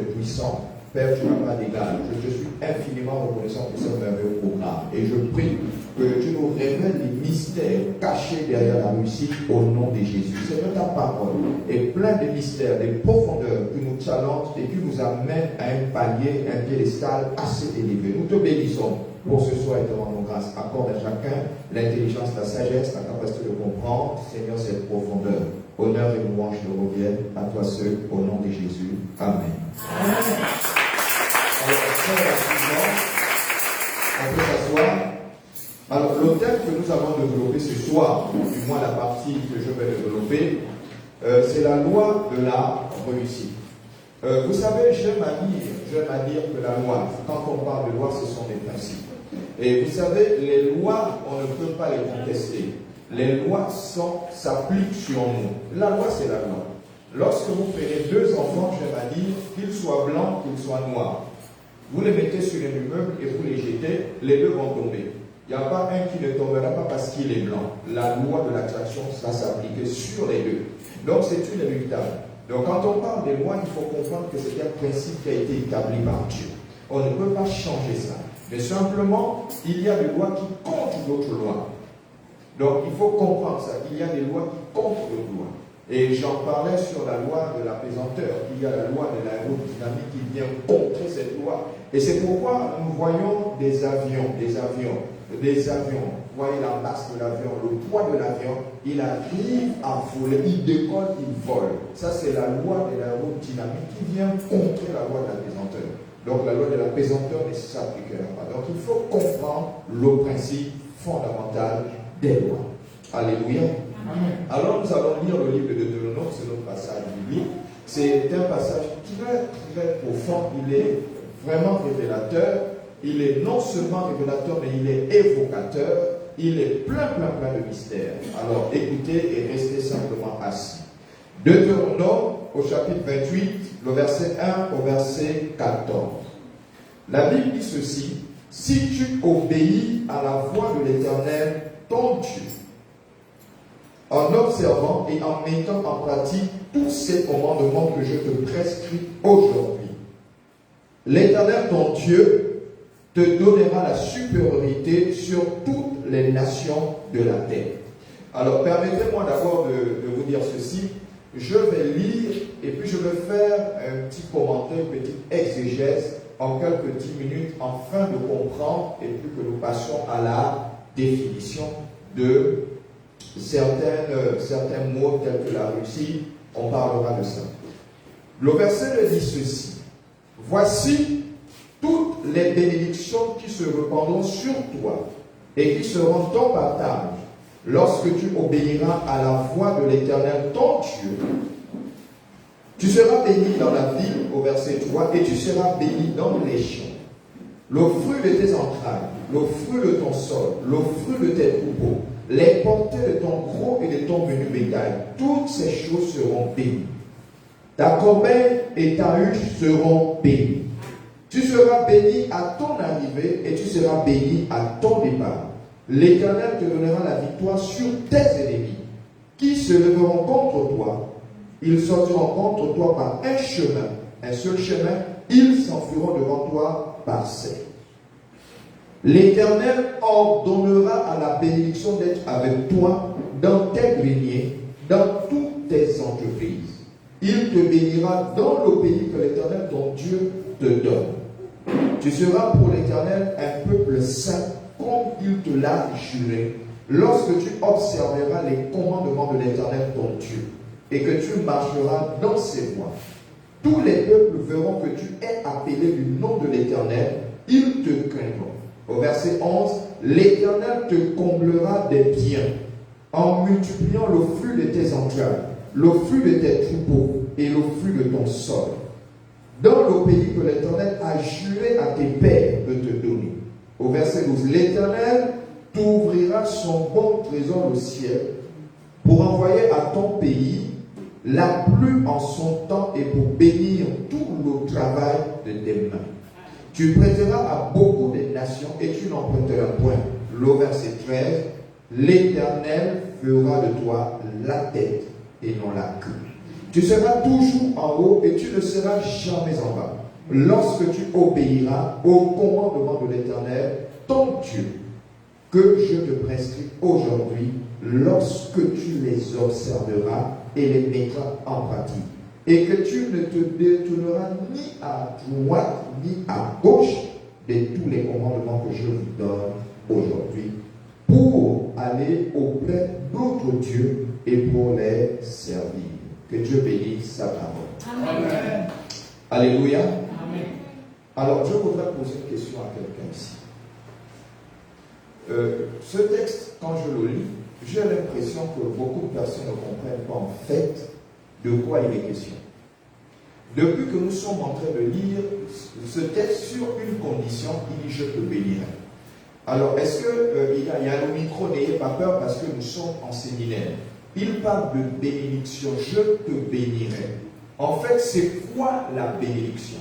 puissant. Père, tu n'as pas d'égal. Je te suis infiniment reconnaissant pour ce merveilleux programme. Et je prie que tu nous révèles les mystères cachés derrière la réussite au nom de Jésus. Seigneur, ta parole est pleine de mystères, de profondeurs qui nous challenge et qui nous amène à un palier, un piédestal assez élevé. Nous te bénissons pour ce soir et te rendons grâce. Accorde à chacun l'intelligence, la sagesse, la capacité de comprendre, Seigneur, cette profondeur. Honneur et louange te reviennent à toi seul, au nom de Jésus. Amen. Amen. Alors, très rapidement, on peut s'asseoir. Alors, le thème que nous allons développer ce soir, du moins la partie que je vais développer, c'est la loi de la réussite. Vous savez, j'aime à dire que la loi, quand on parle de loi, ce sont des principes. Et vous savez, les lois, on ne peut pas les contester. Les lois s'appliquent sur nous. La loi, c'est la loi. Lorsque vous prenez deux enfants, j'aime à dire, qu'ils soient blancs, qu'ils soient noirs, vous les mettez sur un immeuble et vous les jetez, les deux vont tomber. Il n'y a pas un qui ne tombera pas parce qu'il est blanc. La loi de l'attraction va s'appliquer sur les deux. Donc c'est inéluctable. Donc quand on parle des lois, il faut comprendre que c'est un principe qui a été établi par Dieu. On ne peut pas changer ça. Mais simplement, il y a des lois qui contre d'autres lois. Donc il faut comprendre ça. Il y a des lois qui contre d'autres lois. Et j'en parlais sur la loi de l'apesanteur. Il y a la loi de l'aérodynamique qui vient contrer cette loi. Et c'est pourquoi nous voyons des avions. Vous voyez la masse de l'avion, le poids de l'avion, il arrive à voler, il décolle, il vole. Ça, c'est la loi de l'aérodynamique qui vient contrer la loi de l'apesanteur. Donc, la loi de l'apesanteur ne s'appliquera pas. Donc, il faut comprendre le principe fondamental des lois. Alléluia. Amen. Alors, nous allons lire le livre de Deutéronome, c'est notre passage biblique. C'est un passage très, très profond. Il est vraiment révélateur. Il est non seulement révélateur, mais il est évocateur. Il est plein de mystères. Alors, écoutez et restez simplement assis. Deutéronome, au chapitre 28, le verset 1 au verset 14. La Bible dit ceci: si tu obéis à la voix de l'Éternel, ton Dieu, en observant et en mettant en pratique tous ces commandements que je te prescris aujourd'hui, l'Éternel, ton Dieu, te donnera la supériorité sur toutes les nations de la terre. Alors, permettez-moi d'abord de vous dire ceci. Je vais lire et puis je vais faire un petit commentaire, une petite exégèse en quelques 10 minutes afin de comprendre et puis que nous passions à la définition de certains mots tels que la Russie. On parlera de ça. Le verset dit ceci: voici toutes les bénédictions qui se répandront sur toi et qui seront ton partage lorsque tu obéiras à la voix de l'Éternel ton Dieu. Tu seras béni dans la ville, au verset 3, et tu seras béni dans les champs. Le fruit de tes entrailles, le fruit de ton sol, le fruit de tes troupeaux, les portées de ton gros et de ton menu bétail, toutes ces choses seront bénies. Ta corbeille et ta huche seront bénies. Tu seras béni à ton arrivée et tu seras béni à ton départ. L'Éternel te donnera la victoire sur tes ennemis qui se lèveront contre toi. Ils sortiront contre toi par un chemin, un seul chemin. Ils s'enfuiront devant toi par sept. L'Éternel ordonnera à la bénédiction d'être avec toi dans tes greniers, dans toutes tes entreprises. Il te bénira dans le pays que l'Éternel, ton Dieu, te donne. Tu seras pour l'Éternel un peuple saint, comme il te l'a juré, lorsque tu observeras les commandements de l'Éternel, ton Dieu, et que tu marcheras dans ses voies. Tous les peuples verront que tu es appelé du nom de l'Éternel, ils te craindront. Au verset 11, l'Éternel te comblera des biens, en multipliant le fruit de tes entrailles, le fruit de tes troupeaux et le fruit de ton sol, dans le pays que l'Éternel a juré à tes pères de te donner. Au verset 12, l'Éternel t'ouvrira son bon trésor au ciel pour envoyer à ton pays la pluie en son temps et pour bénir tout le travail de tes mains. Tu prêteras à beaucoup de nations et tu n'en prêteras point. Le verset 13, l'Éternel fera de toi la tête et non la queue. Tu seras toujours en haut et tu ne seras jamais en bas. Lorsque tu obéiras au commandement de l'Éternel, ton Dieu, que je te prescris aujourd'hui, lorsque tu les observeras et les mettras en pratique, et que tu ne te détourneras ni à droite ni à gauche de tous les commandements que je vous donne aujourd'hui, pour aller auprès d'autres dieux et pour les servir. Que Dieu bénisse sa parole. Amen. Alléluia. Amen. Alors, je voudrais poser une question à quelqu'un ici. Ce texte, quand je le lis, j'ai l'impression que beaucoup de personnes ne comprennent pas en fait de quoi il est question. Depuis que nous sommes en train de lire ce texte sur une condition, il dit « je te bénirai ». Alors, est-ce qu'il y a le micro, n'ayez pas peur parce que nous sommes en séminaire. Il parle de bénédiction, je te bénirai. En fait, c'est quoi la bénédiction?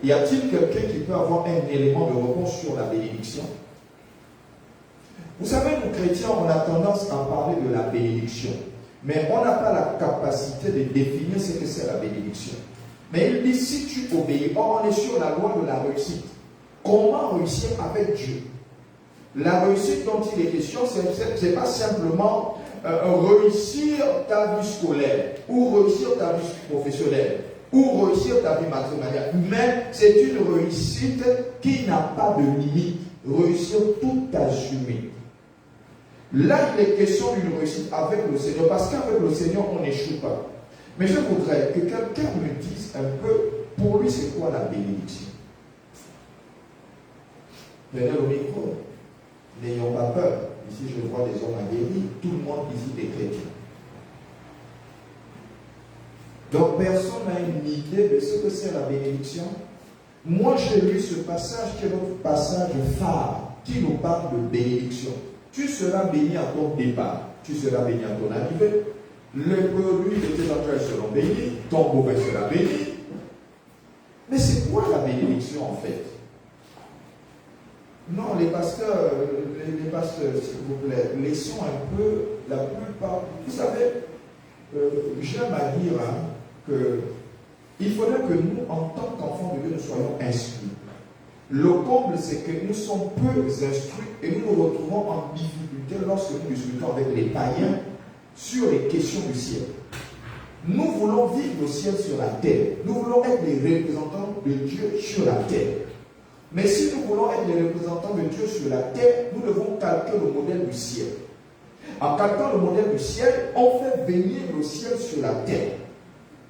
Y a-t-il quelqu'un qui peut avoir un élément de réponse sur la bénédiction? Vous savez, nous chrétiens, on a tendance à parler de la bénédiction, mais on n'a pas la capacité de définir ce que c'est la bénédiction. Mais il dit, si tu obéis, on est sur la loi de la réussite. Comment réussir avec Dieu? La réussite dont il est question, ce n'est pas simplement réussir ta vie scolaire, ou réussir ta vie professionnelle, ou réussir ta vie matrimoniale, mais c'est une réussite qui n'a pas de limite. Réussir tout assumé. Là, il est question d'une réussite avec le Seigneur, parce qu'avec le Seigneur, on n'échoue pas. Mais je voudrais que quelqu'un me dise un peu, pour lui, c'est quoi la bénédiction? Venez au micro. N'ayons pas peur. Ici, je vois des hommes aguerris. Tout le monde ici est chrétien. Donc, personne n'a une idée de ce que c'est la bénédiction. Moi, j'ai lu ce passage qui est notre passage phare, qui nous parle de bénédiction. Tu seras béni à ton départ. Tu seras béni à ton arrivée. Le produit de tes entrailles seront bénis. Ton beau-père sera béni. Mais c'est quoi la bénédiction en fait? Non, les pasteurs, s'il vous plaît, laissons un peu la plupart. Vous savez, j'aime à dire qu'il faudrait que nous, en tant qu'enfants de Dieu, nous soyons instruits. Le comble, c'est que nous sommes peu instruits et nous nous retrouvons en difficulté lorsque nous discutons avec les païens sur les questions du ciel. Nous voulons vivre le ciel sur la terre. Nous voulons être les représentants de Dieu sur la terre. Mais si nous voulons être les représentants de Dieu sur la terre, nous devons calquer le modèle du ciel. En calquant le modèle du ciel, on fait venir le ciel sur la terre.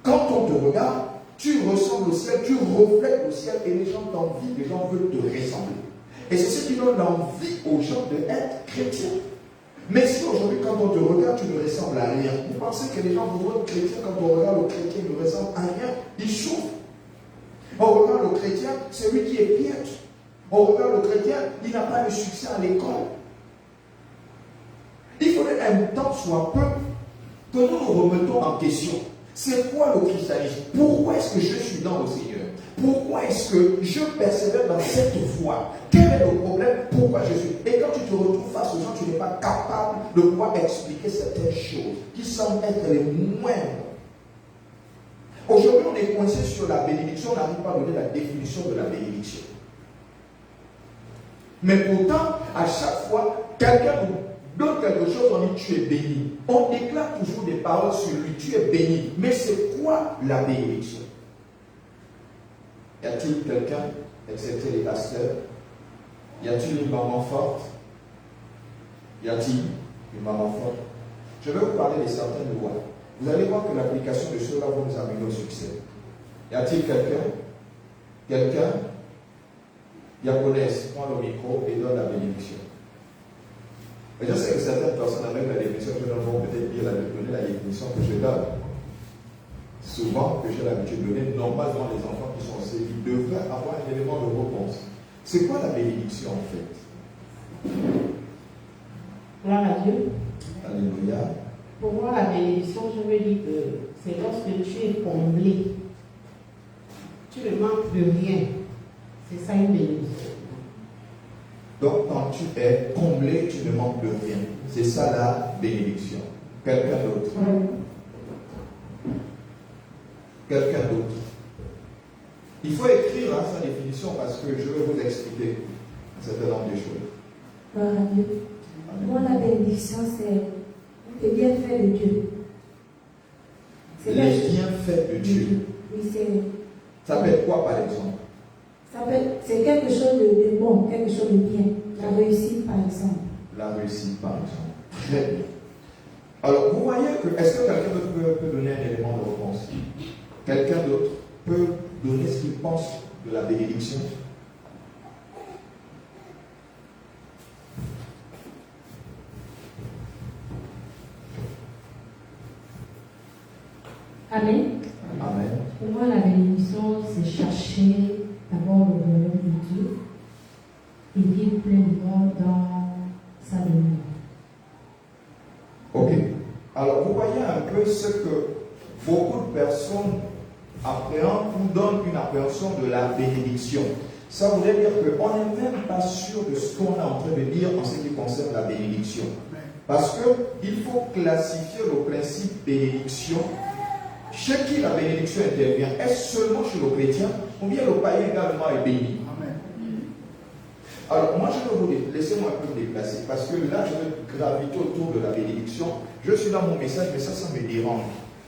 Quand on te regarde, tu ressembles au ciel, tu reflètes le ciel et les gens t'envient, les gens veulent te ressembler. Et c'est ce qui donne envie aux gens d'être chrétiens. Mais si aujourd'hui, quand on te regarde, tu ne ressembles à rien, vous pensez que les gens voudront être chrétiens quand on regarde le chrétien, il ne ressemble à rien, il souffre. On regarde le chrétien, c'est lui qui est piètre. On regarde le chrétien, il n'a pas de succès à l'école. Il faudrait un temps soit peu que nous nous remettons en question. C'est quoi le christianisme? Pourquoi est-ce que je suis dans le Seigneur? Pourquoi est-ce que je persévère dans cette foi? Quel est le problème? Pourquoi je suis? Et quand tu te retrouves face aux gens, tu n'es pas capable de pouvoir expliquer certaines choses qui semblent être les moindres. Aujourd'hui, on est coincé sur la bénédiction, on n'arrive pas à donner la définition de la bénédiction. Mais pourtant, à chaque fois, quelqu'un nous donne quelque chose, on dit tu es béni. On déclare toujours des paroles sur lui, tu es béni. Mais c'est quoi la bénédiction? Y a-t-il quelqu'un, excepté les pasteurs? Y a-t-il une maman forte? Y a-t-il une maman forte? Je vais vous parler de certaines lois. Vous allez voir que l'application de cela va nous amener au succès. Y a-t-il quelqu'un? Diaconesse, prends le micro et donne la bénédiction. Mais je sais que certaines personnes avec la définition que je donne vont peut-être dire donner la définition que je donne. Souvent, que j'ai l'habitude de donner, normalement les enfants qui sont séduits devraient avoir un élément de réponse. C'est quoi la bénédiction en fait? Gloire à Dieu. Alléluia. Pour moi, la bénédiction, je veux dire que c'est lorsque tu es comblé. Tu ne manques de rien. C'est ça une bénédiction. Donc, quand tu es comblé, tu ne manques de rien. C'est ça la bénédiction. Quelqu'un d'autre? Quelqu'un d'autre. Il faut écrire sa définition parce que je vais vous expliquer un certain nombre de choses. Gloire à Dieu. Moi, la bénédiction, c'est les bienfaits de Dieu. Les bienfaits de Dieu. Oui, c'est. Ça peut être quoi, par exemple? C'est quelque chose de bon, quelque chose de bien. La réussite, par exemple. La réussite, par exemple. Très bien. Alors, vous voyez que, est-ce que quelqu'un d'autre peut donner un élément de réponse? Quelqu'un d'autre peut donner ce qu'il pense de la bénédiction? Amen. Amen. Pour moi, la bénédiction, c'est chercher d'abord le royaume de Dieu et vivre pleinement dans sa demeure. Ok. Alors, vous voyez un peu ce que beaucoup de personnes appréhendent ou donnent une appréhension de la bénédiction. Ça voudrait dire qu'on n'est même pas sûr de ce qu'on est en train de dire en ce qui concerne la bénédiction. Parce qu'il faut classifier le principe bénédiction. Chez qui la bénédiction intervient? Est-ce seulement chez le chrétien ou bien le païen également est béni? Amen. Alors, moi, je vais vous dire, laissez-moi un peu me déplacer, parce que là, je vais graviter autour de la bénédiction. Je suis dans mon message, mais ça me dérange.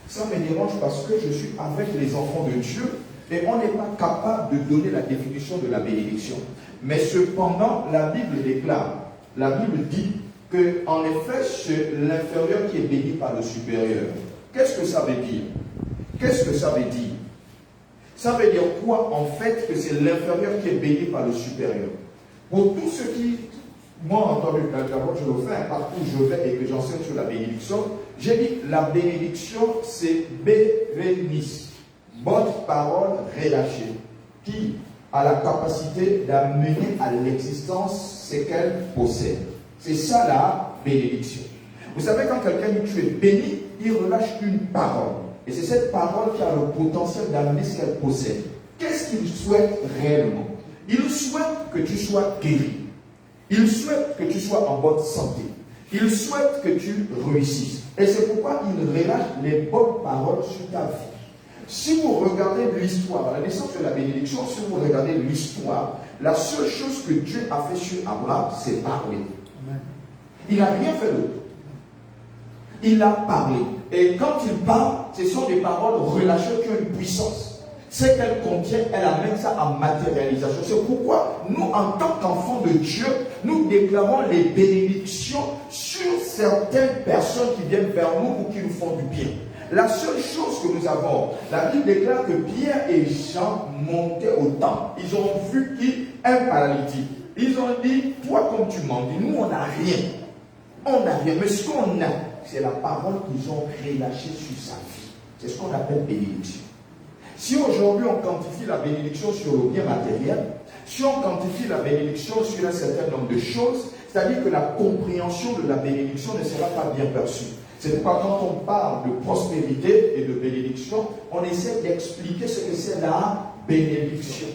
Ça me dérange parce que je suis avec les enfants de Dieu et on n'est pas capable de donner la définition de la bénédiction. Mais cependant, la Bible déclare, la Bible dit qu'en effet, c'est l'inférieur qui est béni par le supérieur. Qu'est-ce que ça veut dire? Qu'est-ce que ça veut dire? Ça veut dire quoi en fait que c'est l'inférieur qui est béni par le supérieur? Pour tous ceux qui, moi en tant que d'abord je le fais partout où je vais et que j'enseigne sur la bénédiction, j'ai dit la bénédiction c'est bérénice, bonne parole relâchée, qui a la capacité d'amener à l'existence ce qu'elle possède. C'est ça la bénédiction. Vous savez quand quelqu'un dit tu es béni, il relâche une parole. Et c'est cette parole qui a le potentiel d'amener ce qu'elle possède. Qu'est-ce qu'il souhaite réellement? Il souhaite que tu sois guéri. Il souhaite que tu sois en bonne santé. Il souhaite que tu réussisses. Et c'est pourquoi il relâche les bonnes paroles sur ta vie. Si vous regardez l'histoire, la naissance de la bénédiction, si vous regardez l'histoire, la seule chose que Dieu a fait sur Abraham, c'est parler. Il n'a rien fait d'autre. Il a parlé. Et quand il parle, ce sont des paroles relâchées qui ont une puissance. Ce qu'elle contient, elle amène ça en matérialisation. C'est pourquoi nous, en tant qu'enfants de Dieu, nous déclarons les bénédictions sur certaines personnes qui viennent vers nous ou qui nous font du bien. La seule chose que nous avons, la Bible déclare que Pierre et Jean montaient au temple. Ils ont vu un paralytique. Ils ont dit, toi comme tu m'en dis, nous on n'a rien. On n'a rien. Mais ce qu'on a, c'est la parole qu'ils ont relâchée sur sa vie. C'est ce qu'on appelle bénédiction. Si aujourd'hui on quantifie la bénédiction sur le bien matériel, si on quantifie la bénédiction sur un certain nombre de choses, c'est-à-dire que la compréhension de la bénédiction ne sera pas bien perçue. C'est pourquoi quand on parle de prospérité et de bénédiction, on essaie d'expliquer ce que c'est la bénédiction.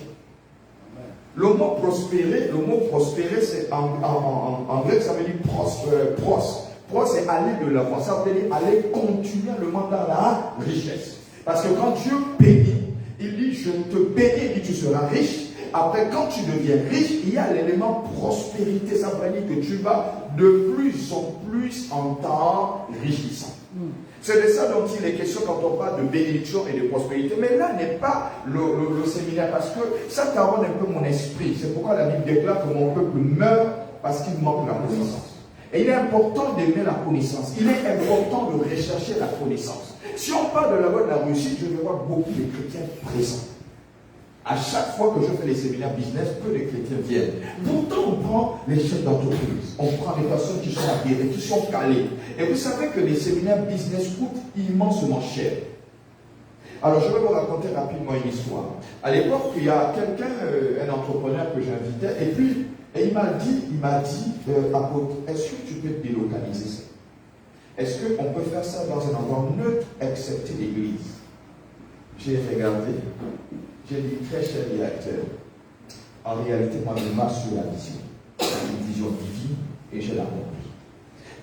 Le mot prospérer, c'est en grec, ça veut dire pros. Pros, c'est aller de l'avant. Ça veut dire aller continuellement dans la richesse. Parce que quand Dieu bénit, il dit, je te bénis et tu seras riche. Après, quand tu deviens riche, il y a l'élément prospérité. Ça veut dire que tu vas de plus en plus en t'enrichissant. C'est de ça dont il est question quand on parle de bénédiction et de prospérité. Mais là n'est pas le séminaire, parce que ça caronne un peu mon esprit. C'est pourquoi la Bible déclare que mon peuple meurt parce qu'il manque la connaissance. Et il est important d'aimer la connaissance. Il est important de rechercher la connaissance. Si on parle de la voie de la réussite, je vais voir beaucoup de chrétiens présents. À chaque fois que je fais les séminaires business, peu de chrétiens viennent. Pourtant, on prend les chefs d'entreprise, on prend les personnes qui sont aguerries, qui sont calées. Et vous savez que les séminaires business coûtent immensément cher. Alors, je vais vous raconter rapidement une histoire. À l'époque, il y a quelqu'un, un entrepreneur que j'invitais, et il m'a dit, apôtre, est-ce que tu peux délocaliser ça? Est-ce qu'on peut faire ça dans un endroit neutre, excepté l'église? J'ai regardé. J'ai dit, très cher directeur, en réalité, moi, je marche sur la vision. Une vision divine, et je la compris.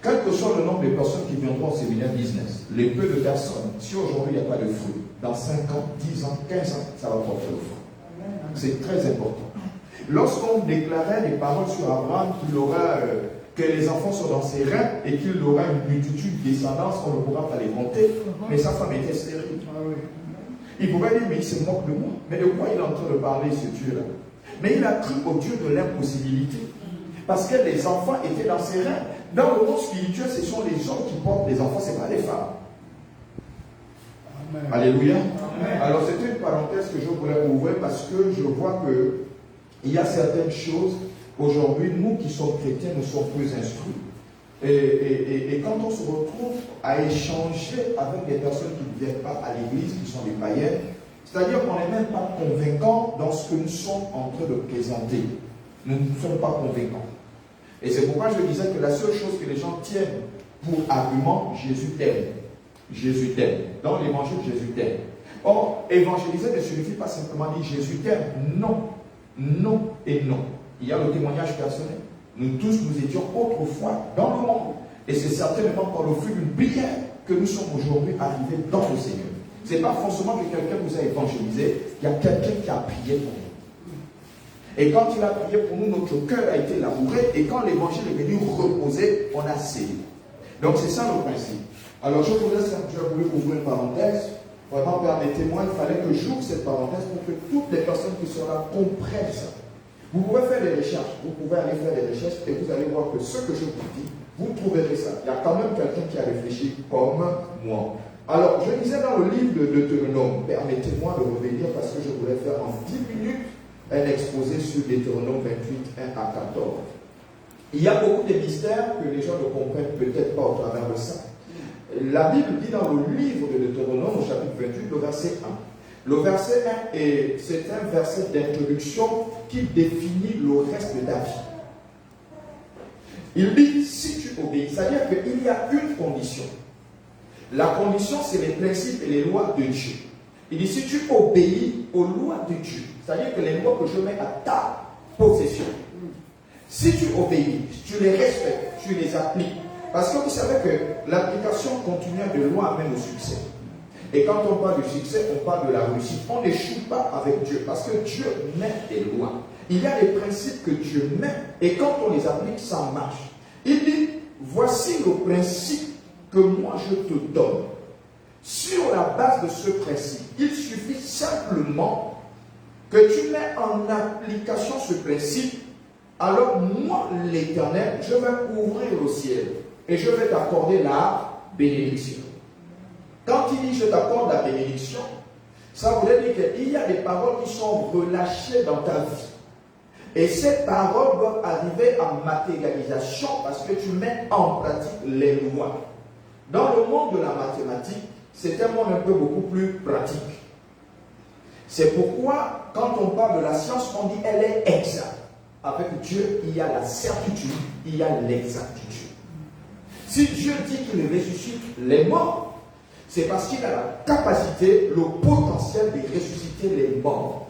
Quel que soit le nombre de personnes qui viendront au séminaire business, les peu de personnes, si aujourd'hui il n'y a pas de fruits, dans 5 ans, 10 ans, 15 ans, ça va porter le fruit. C'est très important. Lorsqu'on déclarait des paroles sur Abraham, que les enfants sont dans ses reins et qu'il aura une multitude de descendance, on ne pourra pas les compter, mais sa femme était stérile. Il pouvait dire, mais il se moque de moi. Mais de quoi il est en train de parler, ce Dieu-là? Mais il a cru au Dieu de l'impossibilité. Parce que les enfants étaient dans ses reins. Dans le monde spirituel, ce sont les hommes qui portent les enfants, ce n'est pas les femmes. Amen. Alléluia. Amen. Alors c'est une parenthèse que je voulais ouvrir parce que je vois qu'il y a certaines choses, aujourd'hui, nous qui sommes chrétiens, nous sommes plus instruits. Et quand on se retrouve à échanger avec des personnes qui ne viennent pas à l'église, qui sont des païens, c'est-à-dire qu'on n'est même pas convaincant dans ce que nous sommes en train de présenter. Nous ne sommes pas convaincants. Et c'est pourquoi je disais que la seule chose que les gens tiennent pour argument, Jésus t'aime. Jésus t'aime. Dans l'évangile, Jésus t'aime. Or, évangéliser ne signifie pas simplement dire Jésus t'aime. Non. Non et non. Il y a le témoignage personnel. Nous tous, nous étions autrefois dans le monde. Et c'est certainement par le fruit d'une prière que nous sommes aujourd'hui arrivés dans le Seigneur. Ce n'est pas forcément que quelqu'un vous a évangélisé. Il y a quelqu'un qui a prié pour nous. Et quand il a prié pour nous, notre cœur a été labouré. Et quand l'évangile est venu reposer, on a scellé. Donc c'est ça le principe. Alors je voulais ouvrir une parenthèse. Vraiment, permettez-moi, il fallait que j'ouvre cette parenthèse pour que toutes les personnes qui sont là comprennent ça. Vous pouvez faire des recherches, vous pouvez aller faire des recherches et vous allez voir que ce que je vous dis, vous trouverez ça. Il y a quand même quelqu'un qui a réfléchi comme moi. Alors, je disais dans le livre de Deutéronome, permettez-moi de revenir parce que je voulais faire en 10 minutes un exposé sur Deutéronome 28, 1 à 14. Il y a beaucoup de mystères que les gens ne comprennent peut-être pas au travers de ça. La Bible dit dans le livre de Deutéronome, au chapitre 28, le verset 1. Le verset 1, c'est un verset d'introduction qui définit le reste de ta vie. Il dit, si tu obéis, c'est-à-dire qu'il y a une condition. La condition, c'est les principes et les lois de Dieu. Il dit, si tu obéis aux lois de Dieu, c'est-à-dire que les lois que je mets à ta possession, si tu obéis, tu les respectes, tu les appliques. Parce que vous savez que l'application continuelle de lois amène au succès. Et quand on parle de succès, on parle de la réussite. On n'échoue pas avec Dieu parce que Dieu met des lois. Il y a des principes que Dieu met et quand on les applique, ça marche. Il dit, voici le principe que moi je te donne. Sur la base de ce principe, il suffit simplement que tu mets en application ce principe. Alors moi, l'Éternel, je vais ouvrir le ciel et je vais t'accorder la bénédiction. Quand il dit je t'accorde la bénédiction, ça voulait dire qu'il y a des paroles qui sont relâchées dans ta vie. Et ces paroles doivent arriver à matérialisation parce que tu mets en pratique les lois. Dans le monde de la mathématique, c'est un monde un peu beaucoup plus pratique. C'est pourquoi, quand on parle de la science, on dit elle est exacte. Avec Dieu, il y a la certitude, il y a l'exactitude. Si Dieu dit qu'il ressuscite les morts, c'est parce qu'il a la capacité, le potentiel de ressusciter les morts.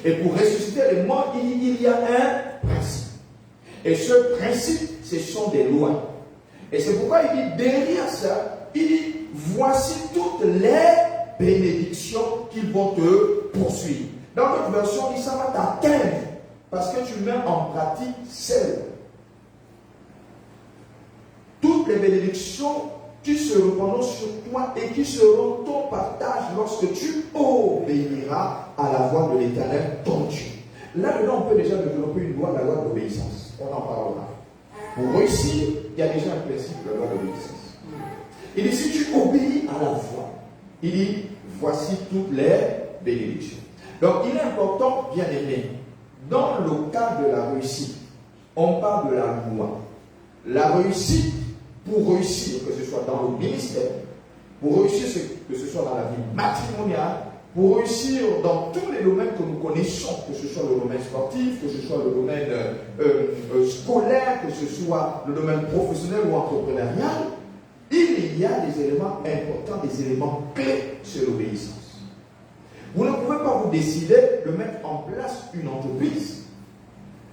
Et pour ressusciter les morts, il y a un principe. Et ce principe, ce sont des lois. Et c'est pourquoi il dit, derrière ça, il dit, voici toutes les bénédictions qui vont te poursuivre. Dans notre version, il dit, ça va t'atteindre. Parce que tu mets en pratique celle. Toutes les bénédictions qui se répandront sur toi et qui seront ton partage lorsque tu obéiras à la voix de l'Éternel, ton Dieu. Là-dedans, on peut déjà développer une loi, la loi d'obéissance. On en parlera. Pour réussir, il y a déjà un principe de la loi d'obéissance. Il dit, si tu obéis à la voix, il dit, voici toutes les bénédictions. Donc, il est important, bien aimé, dans le cas de la réussite, on parle de la loi. La réussite, pour réussir, que ce soit dans le ministère, pour réussir, que ce soit dans la vie matrimoniale, pour réussir dans tous les domaines que nous connaissons, que ce soit le domaine sportif, que ce soit le domaine scolaire, que ce soit le domaine professionnel ou entrepreneurial, il y a des éléments importants, des éléments clés sur l'obéissance. Vous ne pouvez pas vous décider de mettre en place une entreprise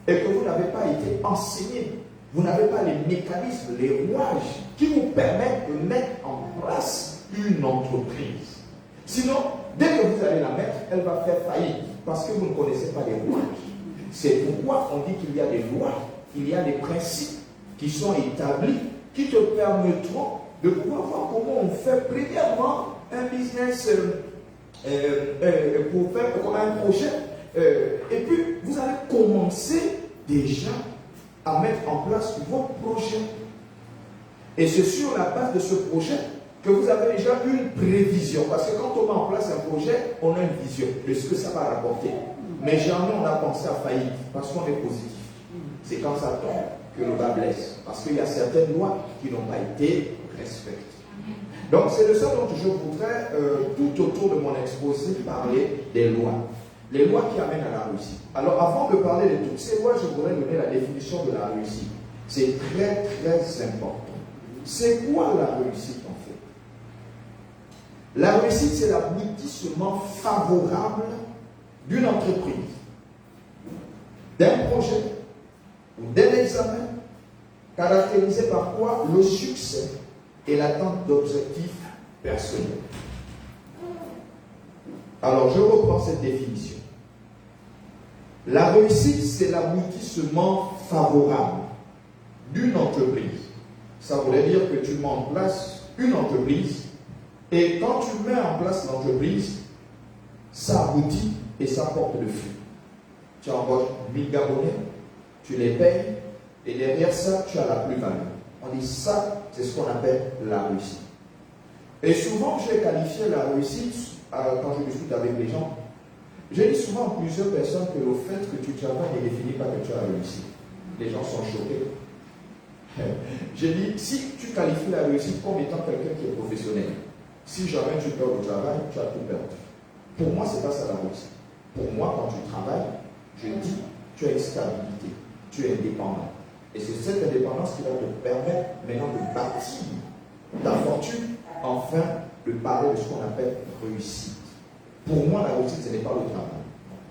et que vous n'avez pas été enseigné. Vous n'avez pas les mécanismes, les rouages qui vous permettent de mettre en place une entreprise. Sinon, dès que vous allez la mettre, elle va faire faillite parce que vous ne connaissez pas les rouages. C'est pourquoi on dit qu'il y a des lois, il y a des principes qui sont établis, qui te permettront de pouvoir voir comment on fait premièrement un business pour faire comme un projet. Et puis, vous allez commencer déjà à mettre en place votre projet. Et c'est sur la base de ce projet que vous avez déjà une prévision. Parce que quand on met en place un projet, on a une vision de ce que ça va rapporter. Mais jamais on a pensé à faillite parce qu'on est positif. C'est quand ça tombe que le bas blesse. Parce qu'il y a certaines lois qui n'ont pas été respectées. Donc c'est de ça dont je voudrais, tout autour de mon exposé, parler des lois. Les lois qui amènent à la réussite. Alors avant de parler de toutes ces lois, je voudrais donner la définition de la réussite. C'est très très important. C'est quoi la réussite en fait? La réussite, c'est l'aboutissement favorable d'une entreprise, d'un projet ou d'un examen, caractérisé par quoi? Le succès et l'atteinte d'objectifs personnels. Alors, je reprends cette définition. La réussite, c'est l'aboutissement favorable d'une entreprise. Ça voudrait dire que tu mets en place une entreprise et quand tu mets en place l'entreprise, ça aboutit et ça porte le fruit. Tu embauches 1000 Gabonais, tu les payes et derrière ça, tu as la plus-value. On dit ça, c'est ce qu'on appelle la réussite. Et souvent, je vais qualifier la réussite, quand je discute avec les gens, je dis souvent à plusieurs personnes que le fait que tu travailles ne définit pas que tu as réussi. Les gens sont choqués. J'ai dit, si tu qualifies la réussite comme étant quelqu'un qui est professionnel, si jamais tu perds le travail, tu as tout perdu. Pour moi, ce n'est pas ça la réussite. Pour moi, quand tu travailles, je dis, tu as une stabilité, tu es indépendant. Et c'est cette indépendance qui va te permettre maintenant de bâtir ta fortune, enfin de parler de ce qu'on appelle réussite. Pour moi, la réussite, ce n'est pas le travail.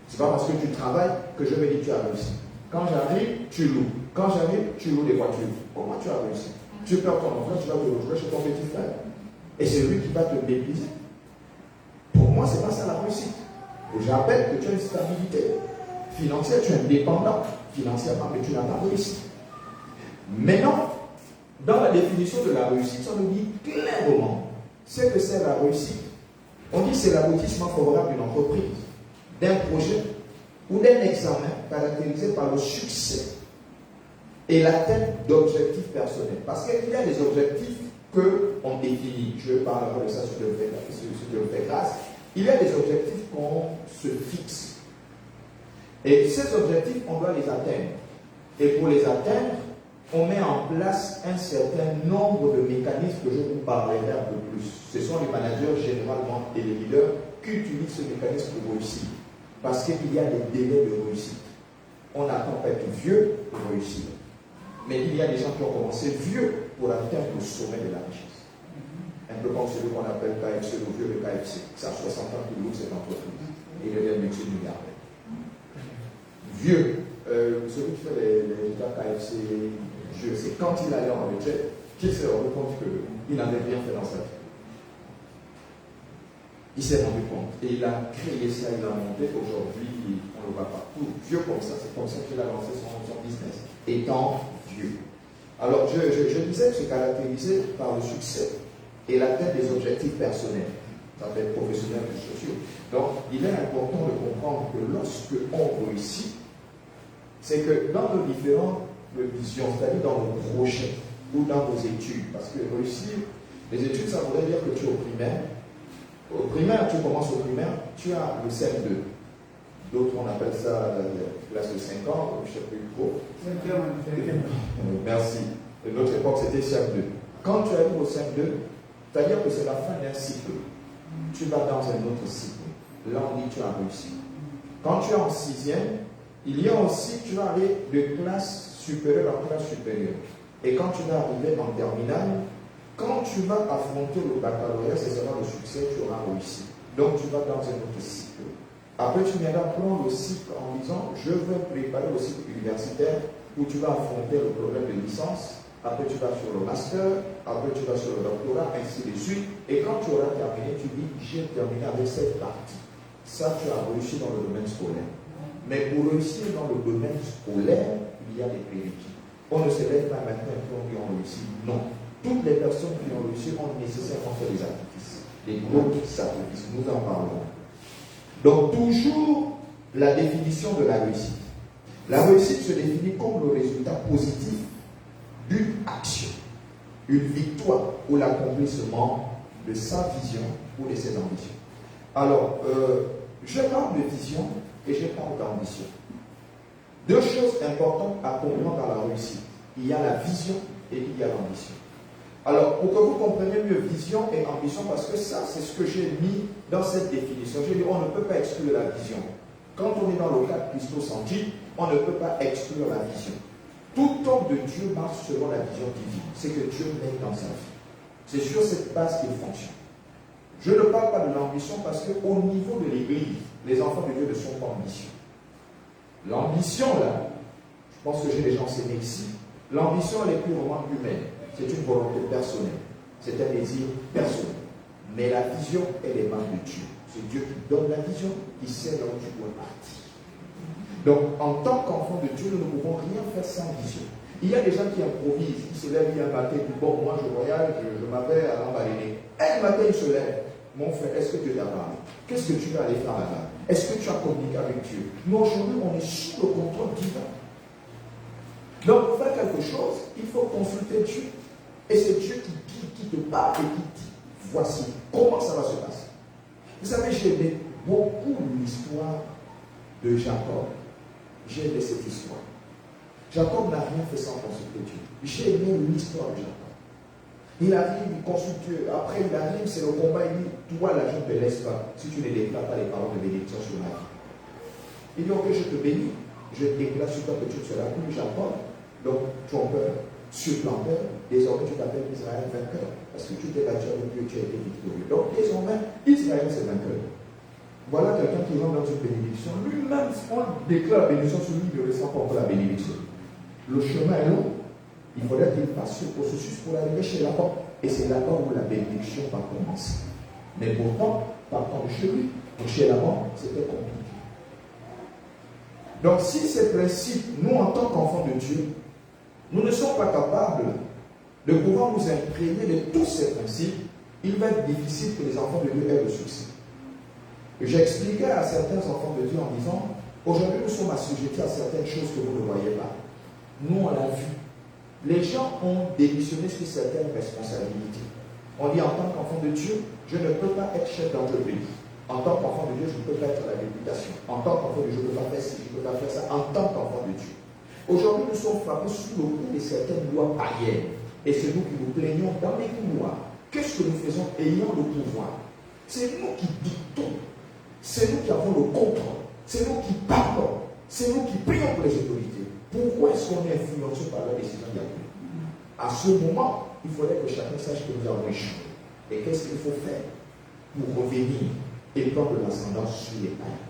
Ce n'est pas parce que tu travailles que je vais dire que tu as réussi. Quand j'arrive, tu loues. Quand j'arrive, tu loues des voitures. Pour moi, tu as réussi. Tu perds ton emploi, tu vas te retrouver chez ton petit frère. Et c'est lui qui va te mépriser. Pour moi, ce n'est pas ça la réussite. J'appelle que tu as une stabilité financière, tu es indépendant financièrement, mais tu n'as pas réussi. Maintenant, dans la définition de la réussite, on nous dit clairement ce que c'est la réussite. On dit que c'est l'aboutissement favorable d'une entreprise, d'un projet ou d'un examen caractérisé par le succès et l'atteinte d'objectifs personnels. Parce qu'il y a des objectifs qu'on définit. Je parlerai de ça sur le fait grâce. Il y a des objectifs qu'on se fixe. Et ces objectifs, on doit les atteindre. Et pour les atteindre, on met en place un certain nombre de mécanismes que je vous parlerai un peu plus. Ce sont les managers généralement et les leaders qui utilisent ce mécanisme pour réussir. Parce qu'il y a des délais de réussite. On n'attend pas être vieux pour réussir. Mais il y a des gens qui ont commencé vieux pour atteindre le sommet de la richesse. Un peu comme celui qu'on appelle KFC, le vieux de KFC. Ça a 60 ans qu'il loue cette entreprise. Et il devient multimilliardaire. Vieux. Celui qui fait les résultats KFC, c'est quand il allait en retraite qu'il s'est rendu compte qu'il n'avait rien fait dans sa vie. Il s'est rendu compte et il a créé ça, il a monté. Aujourd'hui, on le voit partout. Vieux comme ça, c'est comme ça qu'il a lancé son business, étant vieux. Alors, je disais que c'est caractérisé par le succès et l'atteinte des objectifs personnels. Ça peut être professionnel ou sociaux. Donc, il est important de comprendre que lorsque on réussit, c'est que dans nos différentes visions, c'est-à-dire dans nos projets ou dans nos études, parce que réussir, les études, ça voudrait dire que tu es au primaire. Au primaire, tu commences au primaire, tu as le CM2. D'autres, on appelle ça la classe de 5 ans, je ne sais plus trop. Merci. De notre époque, c'était CM2. Quand tu arrives au CM2, c'est-à-dire que c'est la fin d'un cycle. Tu vas dans un autre cycle. Là, on dit que tu as réussi. Quand tu es en 6e, il y a aussi, tu vas aller de classe supérieure en classe supérieure. Et quand tu vas arriver en terminale, quand tu vas affronter le baccalauréat, c'est seulement le succès, tu auras réussi. Donc tu vas dans un autre cycle. Après, tu viendras prendre le cycle en disant, je veux préparer le cycle universitaire où tu vas affronter le problème de licence. après tu vas sur le master, après tu vas sur le doctorat, ainsi de suite. Et quand tu auras terminé, tu dis, j'ai terminé avec cette partie. Ça, tu as réussi dans le domaine scolaire. Mais pour réussir dans le domaine scolaire, il y a des prérequis. On ne se lève pas maintenant et on dit on réussit. Non. Toutes les personnes qui ont réussi ont nécessairement fait des sacrifices. Des gros sacrifices. Nous en parlons. Donc, toujours la définition de la réussite. La réussite se définit comme le résultat positif d'une action, une victoire ou l'accomplissement de sa vision ou de ses ambitions. Alors, je parle de vision et je parle d'ambition. Deux choses importantes à comprendre dans la réussite. Il y a la vision et il y a l'ambition. Alors, pour que vous compreniez mieux vision et ambition, parce que ça, c'est ce que j'ai mis dans cette définition. J'ai dit, on ne peut pas exclure la vision. Quand on est dans le cadre christocentrique, on ne peut pas exclure la vision. Tout homme de Dieu marche selon la vision divine. C'est que Dieu met dans sa vie. C'est sur cette base qu'il fonctionne. Je ne parle pas de l'ambition parce qu'au niveau de l'Église, les enfants de Dieu ne sont pas ambitieux. L'ambition, là, je pense que j'ai déjà enseigné ici, l'ambition, elle est purement humaine. C'est une volonté personnelle. C'est un désir personnel. Mais la vision, elle émane de Dieu. C'est Dieu qui donne la vision, qui sait là où tu dois partir. Donc, en tant qu'enfant de Dieu, nous ne pouvons rien faire sans vision. Il y a des gens qui improvisent, qui se lèvent un matin, qui disent, bon, moi je voyage, je m'appelle à l'emballer. Un matin, il se lève. Mon frère, est-ce que Dieu t'a parlé? Qu'est-ce que tu vas aller faire là-bas? Est-ce que tu as communiqué avec Dieu? Mais aujourd'hui, on est sous le contrôle divin. Donc, pour faire quelque chose, il faut consulter Dieu. Et c'est Dieu qui te parle et qui dit, voici comment ça va se passer. Vous savez, j'ai aimé beaucoup l'histoire de Jacob. J'ai aimé cette histoire. Jacob n'a rien fait sans consulter Dieu. J'ai aimé l'histoire de Jacob. Il arrive, il consulte Dieu. Après, il arrive, c'est le combat. Il dit, toi, la je ne te laisse pas si tu ne déclares pas les paroles de bénédiction sur ma vie. Il dit, ok, je te bénis. Je déclare sur toi que tu ne seras plus Jacob. Donc, trompeur, supplanteur. Désormais, tu t'appelles Israël vainqueur. Parce que tu t'es battu avec Dieu, tu as été victorieux. Donc, désormais, Israël, c'est vainqueur. Voilà quelqu'un qui rentre dans une bénédiction. Lui-même, on déclare la bénédiction sur lui, il ne ressent pas encore la bénédiction. Le chemin est long. Il faudrait qu'il fasse ce processus pour arriver chez Laban. Et c'est là-bas où la bénédiction va commencer. Mais pourtant, partant de chez lui, chez Laban, c'était compliqué. Donc, si ces principes, nous, en tant qu'enfants de Dieu, nous ne sommes pas capables de pouvoir nous imprégner de tous ces principes, il va être difficile que les enfants de Dieu aient le succès. J'expliquais à certains enfants de Dieu en disant, aujourd'hui nous sommes assujettis à certaines choses que vous ne voyez pas. Nous, on l'a vu. Les gens ont démissionné sur certaines responsabilités. On dit en tant qu'enfant de Dieu, je ne peux pas être chef d'entreprise. En tant qu'enfant de Dieu, je ne peux pas être à la députation. En tant qu'enfant de Dieu, je ne peux pas faire ci, je ne peux pas faire ça. En tant qu'enfant de Dieu. Aujourd'hui, nous sommes frappés sous le coup de certaines lois païennes. Et c'est nous qui nous plaignons dans les couloirs. Qu'est-ce que nous faisons ayant le pouvoir? C'est nous qui dictons. C'est nous qui avons le contrôle. C'est nous qui parlons. C'est nous qui prions pour les autorités. Pourquoi est-ce qu'on est influencé par la décision d'Yahweh? À ce moment, il faudrait que chacun sache que nous avons échoué. Et qu'est-ce qu'il faut faire pour revenir et prendre l'ascendance sur les païens?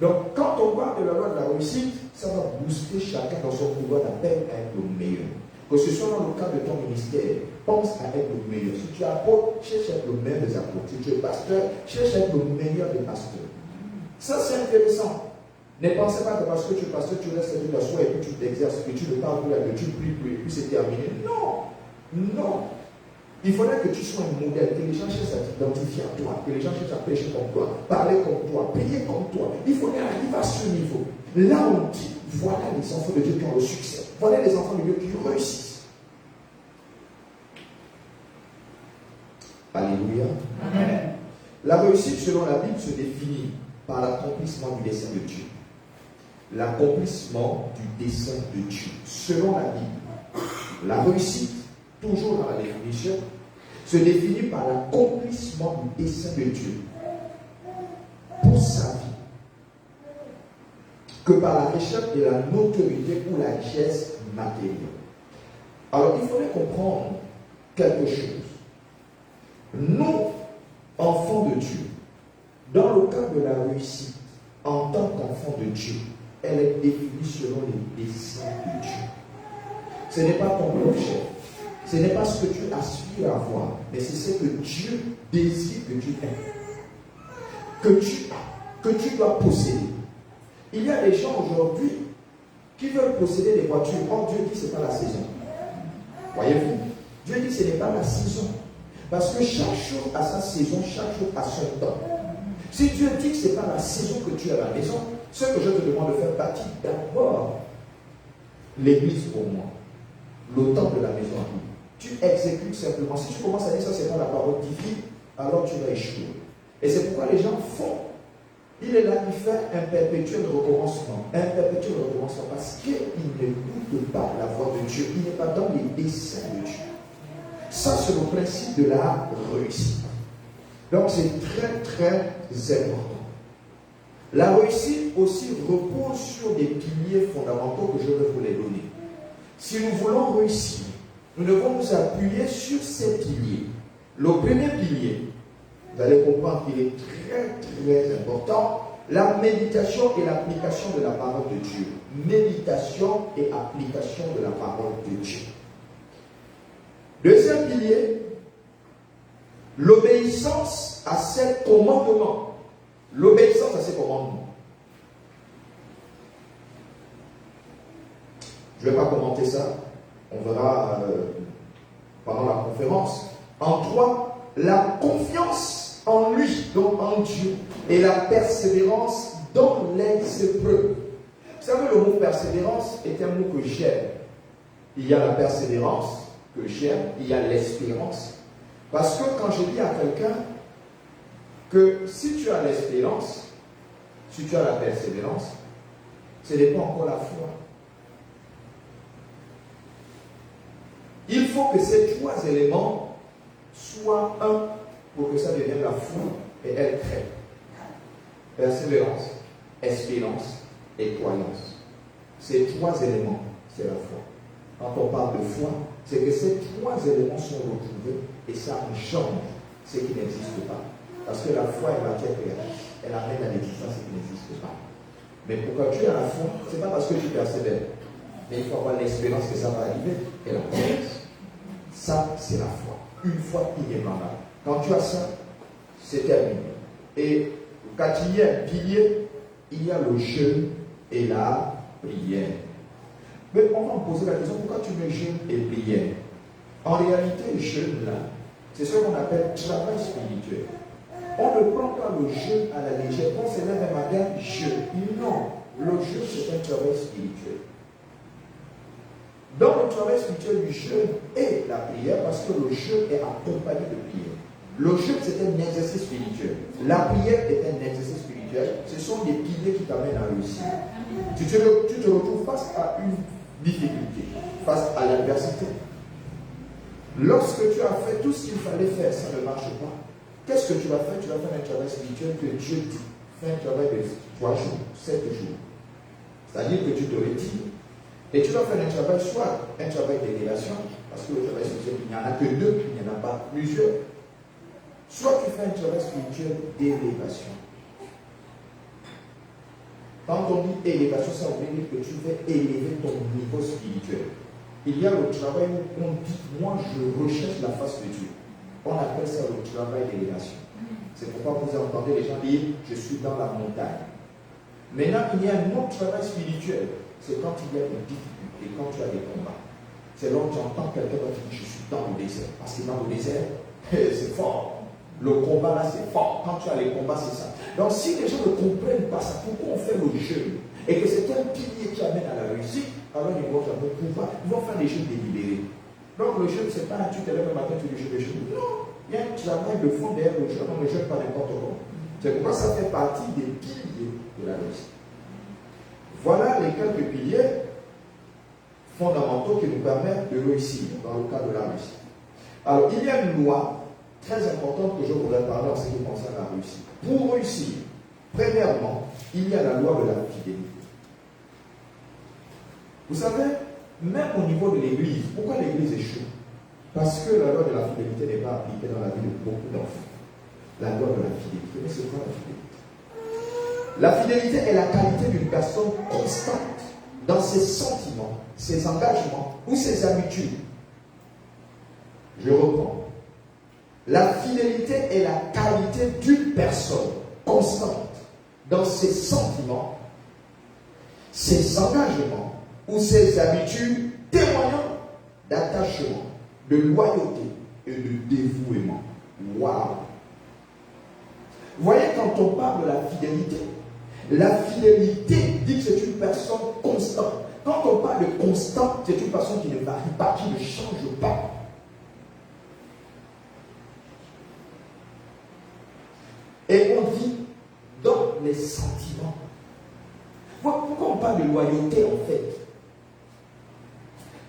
Donc, quand on parle de la loi de la réussite, ça va booster chacun dans son pouvoir d'appel à être le meilleur. Que ce soit dans le cadre de ton ministère, pense à être le meilleur. Si tu es apôtre, cherche à être le meilleur des apôtres. Si tu es pasteur, cherche à être le meilleur des pasteurs. Ça, c'est intéressant. Ne pensez pas que parce que tu es pasteur, tu restes de t'asseoir et puis tu t'exerces, que tu ne parles plus, que tu pries plus, et puis c'est terminé. Non, non. Il faudrait que tu sois un modèle, que les gens cherchent à t'identifier à toi, que les gens cherchent à pécher comme toi, parler comme toi, prier comme toi. Il faudrait arriver à ce niveau. Là, on dit, voilà les enfants de Dieu qui ont le succès. Voilà les enfants de Dieu qui réussissent. Alléluia. Amen. La réussite, selon la Bible, se définit par l'accomplissement du dessein de Dieu. L'accomplissement du dessein de Dieu. Selon la Bible, la réussite, toujours dans la définition, se définit par l'accomplissement du dessein de Dieu pour sa vie, que par la recherche de la notoriété ou la richesse matérielle. Alors, il faudrait comprendre quelque chose. Nous, enfants de Dieu, dans le cas de la réussite, en tant qu'enfant de Dieu, elle est définie selon les desseins de Dieu. Ce n'est pas ton propre chef. Ce n'est pas ce que tu aspires à avoir, mais c'est ce que Dieu désire que tu aies. Que tu dois posséder. Il y a des gens aujourd'hui qui veulent posséder des voitures. Or, Dieu dit que ce n'est pas la saison. Voyez-vous? Dieu dit que ce n'est pas la saison. Parce que chaque chose a sa saison, chaque chose a son temps. Si Dieu dit que ce n'est pas la saison que tu as à la maison, ce que je te demande de faire, bâtir d'abord l'église pour moi, le temps de la maison. Tu exécutes simplement. Si tu commences à dire ça, ce n'est pas la parole divine, alors tu vas échouer. Et c'est pourquoi les gens font. Il est là, il fait un perpétuel recommencement. Un perpétuel recommencement parce qu'il n'écoute pas la voix de Dieu. Il n'est pas dans les desseins de Dieu. Ça, c'est le principe de la réussite. Donc, c'est très, très important. La réussite aussi repose sur des piliers fondamentaux que je vais vous les donner. Si nous voulons réussir, nous devons nous appuyer sur ces piliers. Le premier pilier, vous allez comprendre qu'il est très, très important, la méditation et l'application de la parole de Dieu. Méditation et application de la parole de Dieu. Deuxième pilier, l'obéissance à ses commandements. L'obéissance à ses commandements. Je ne vais pas commenter ça. On verra pendant la conférence. En 3, la confiance en lui, donc en Dieu, et la persévérance dans les épreuves. Vous savez, le mot persévérance est un mot que j'aime. Il y a la persévérance que j'aime, il y a l'espérance. Parce que quand je dis à quelqu'un que si tu as l'espérance, si tu as la persévérance, ce n'est pas encore la foi. Il faut que ces trois éléments soient un pour que ça devienne la foi et elle crée. Persévérance, espérance et croyance. Ces trois éléments, c'est la foi. Quand on parle de foi, c'est que ces trois éléments sont retrouvés et ça engendre ce qui n'existe pas. Parce que la foi est matière réelle. Elle amène à l'existence ce qui n'existe pas. Mais pourquoi tu as la foi, ce n'est pas parce que tu persévères. Mais il faut avoir l'espérance que ça va arriver et la croyance. Ça, c'est la foi. Une foi inébranlable. Quand tu as ça, c'est terminé. Et quand il y a un pilier, il y a le jeûne et la prière. Mais on va me poser la question, pourquoi tu mets jeûne et prière? En réalité, le jeûne là, c'est ce qu'on appelle travail spirituel. On ne prend pas le jeûne à la légère. On se lève un matin, jeûne. Non, le jeûne c'est un travail spirituel. Dans le travail spirituel du jeûne et la prière, parce que le jeûne est accompagné de prière. Le jeûne c'est un exercice spirituel. La prière est un exercice spirituel. Ce sont des piliers qui t'amènent à réussir. Tu te retrouves face à une difficulté, face à l'adversité. Lorsque tu as fait tout ce qu'il fallait faire, ça ne marche pas. Qu'est-ce que tu vas faire? Tu vas faire un travail spirituel que Dieu dit. Fais un travail de 3 jours, 7 jours. C'est-à-dire que tu te retires. Et tu vas faire un travail, soit un travail d'élévation, parce que le travail spirituel, il n'y en a que 2, il n'y en a pas plusieurs. Soit tu fais un travail spirituel d'élévation. Quand on dit élévation, ça veut dire que tu veux élever ton niveau spirituel. Il y a le travail où on dit, moi je recherche la face de Dieu. On appelle ça le travail d'élévation. C'est pourquoi vous entendez les gens dire, je suis dans la montagne. Maintenant, il y a un autre travail spirituel. C'est quand il y a des difficultés, quand tu as des combats. C'est là où tu entends quelqu'un qui dit, je suis dans le désert. Parce que dans le désert, c'est fort. Le combat là, c'est fort. Quand tu as les combats, c'est ça. Donc, si les gens ne comprennent pas ça, pourquoi on fait le jeûne? Et que c'est un pilier qui amène à la réussite, alors ils vont jamais pouvoir. Ils vont faire des jeûnes délibérés. Donc, le jeûne, c'est pas tu te lèves le matin, tu dis je vais jeûner. Non. Il y a un travail de fond derrière le jeûne. On ne jeûne pas n'importe comment. C'est pourquoi ça fait partie des piliers de la réussite. Voilà les quelques piliers fondamentaux qui nous permettent de réussir dans le cadre de la réussite. Alors, il y a une loi très importante que je voudrais parler en ce qui concerne la réussite. Pour réussir, premièrement, il y a la loi de la fidélité. Vous savez, même au niveau de l'Église, pourquoi l'Église échoue? Parce que la loi de la fidélité n'est pas appliquée dans la vie de beaucoup d'enfants. La loi de la fidélité. Mais c'est quoi la fidélité? La fidélité est la qualité d'une personne constante dans ses sentiments, ses engagements ou ses habitudes. Je reprends. La fidélité est la qualité d'une personne constante dans ses sentiments, ses engagements ou ses habitudes témoignant d'attachement, de loyauté et de dévouement. Waouh! Vous voyez, quand on parle de la fidélité dit que c'est une personne constante. Quand on parle de constant, c'est une personne qui ne varie pas, qui ne change pas. Et on dit dans les sentiments. Pourquoi on parle de loyauté en fait?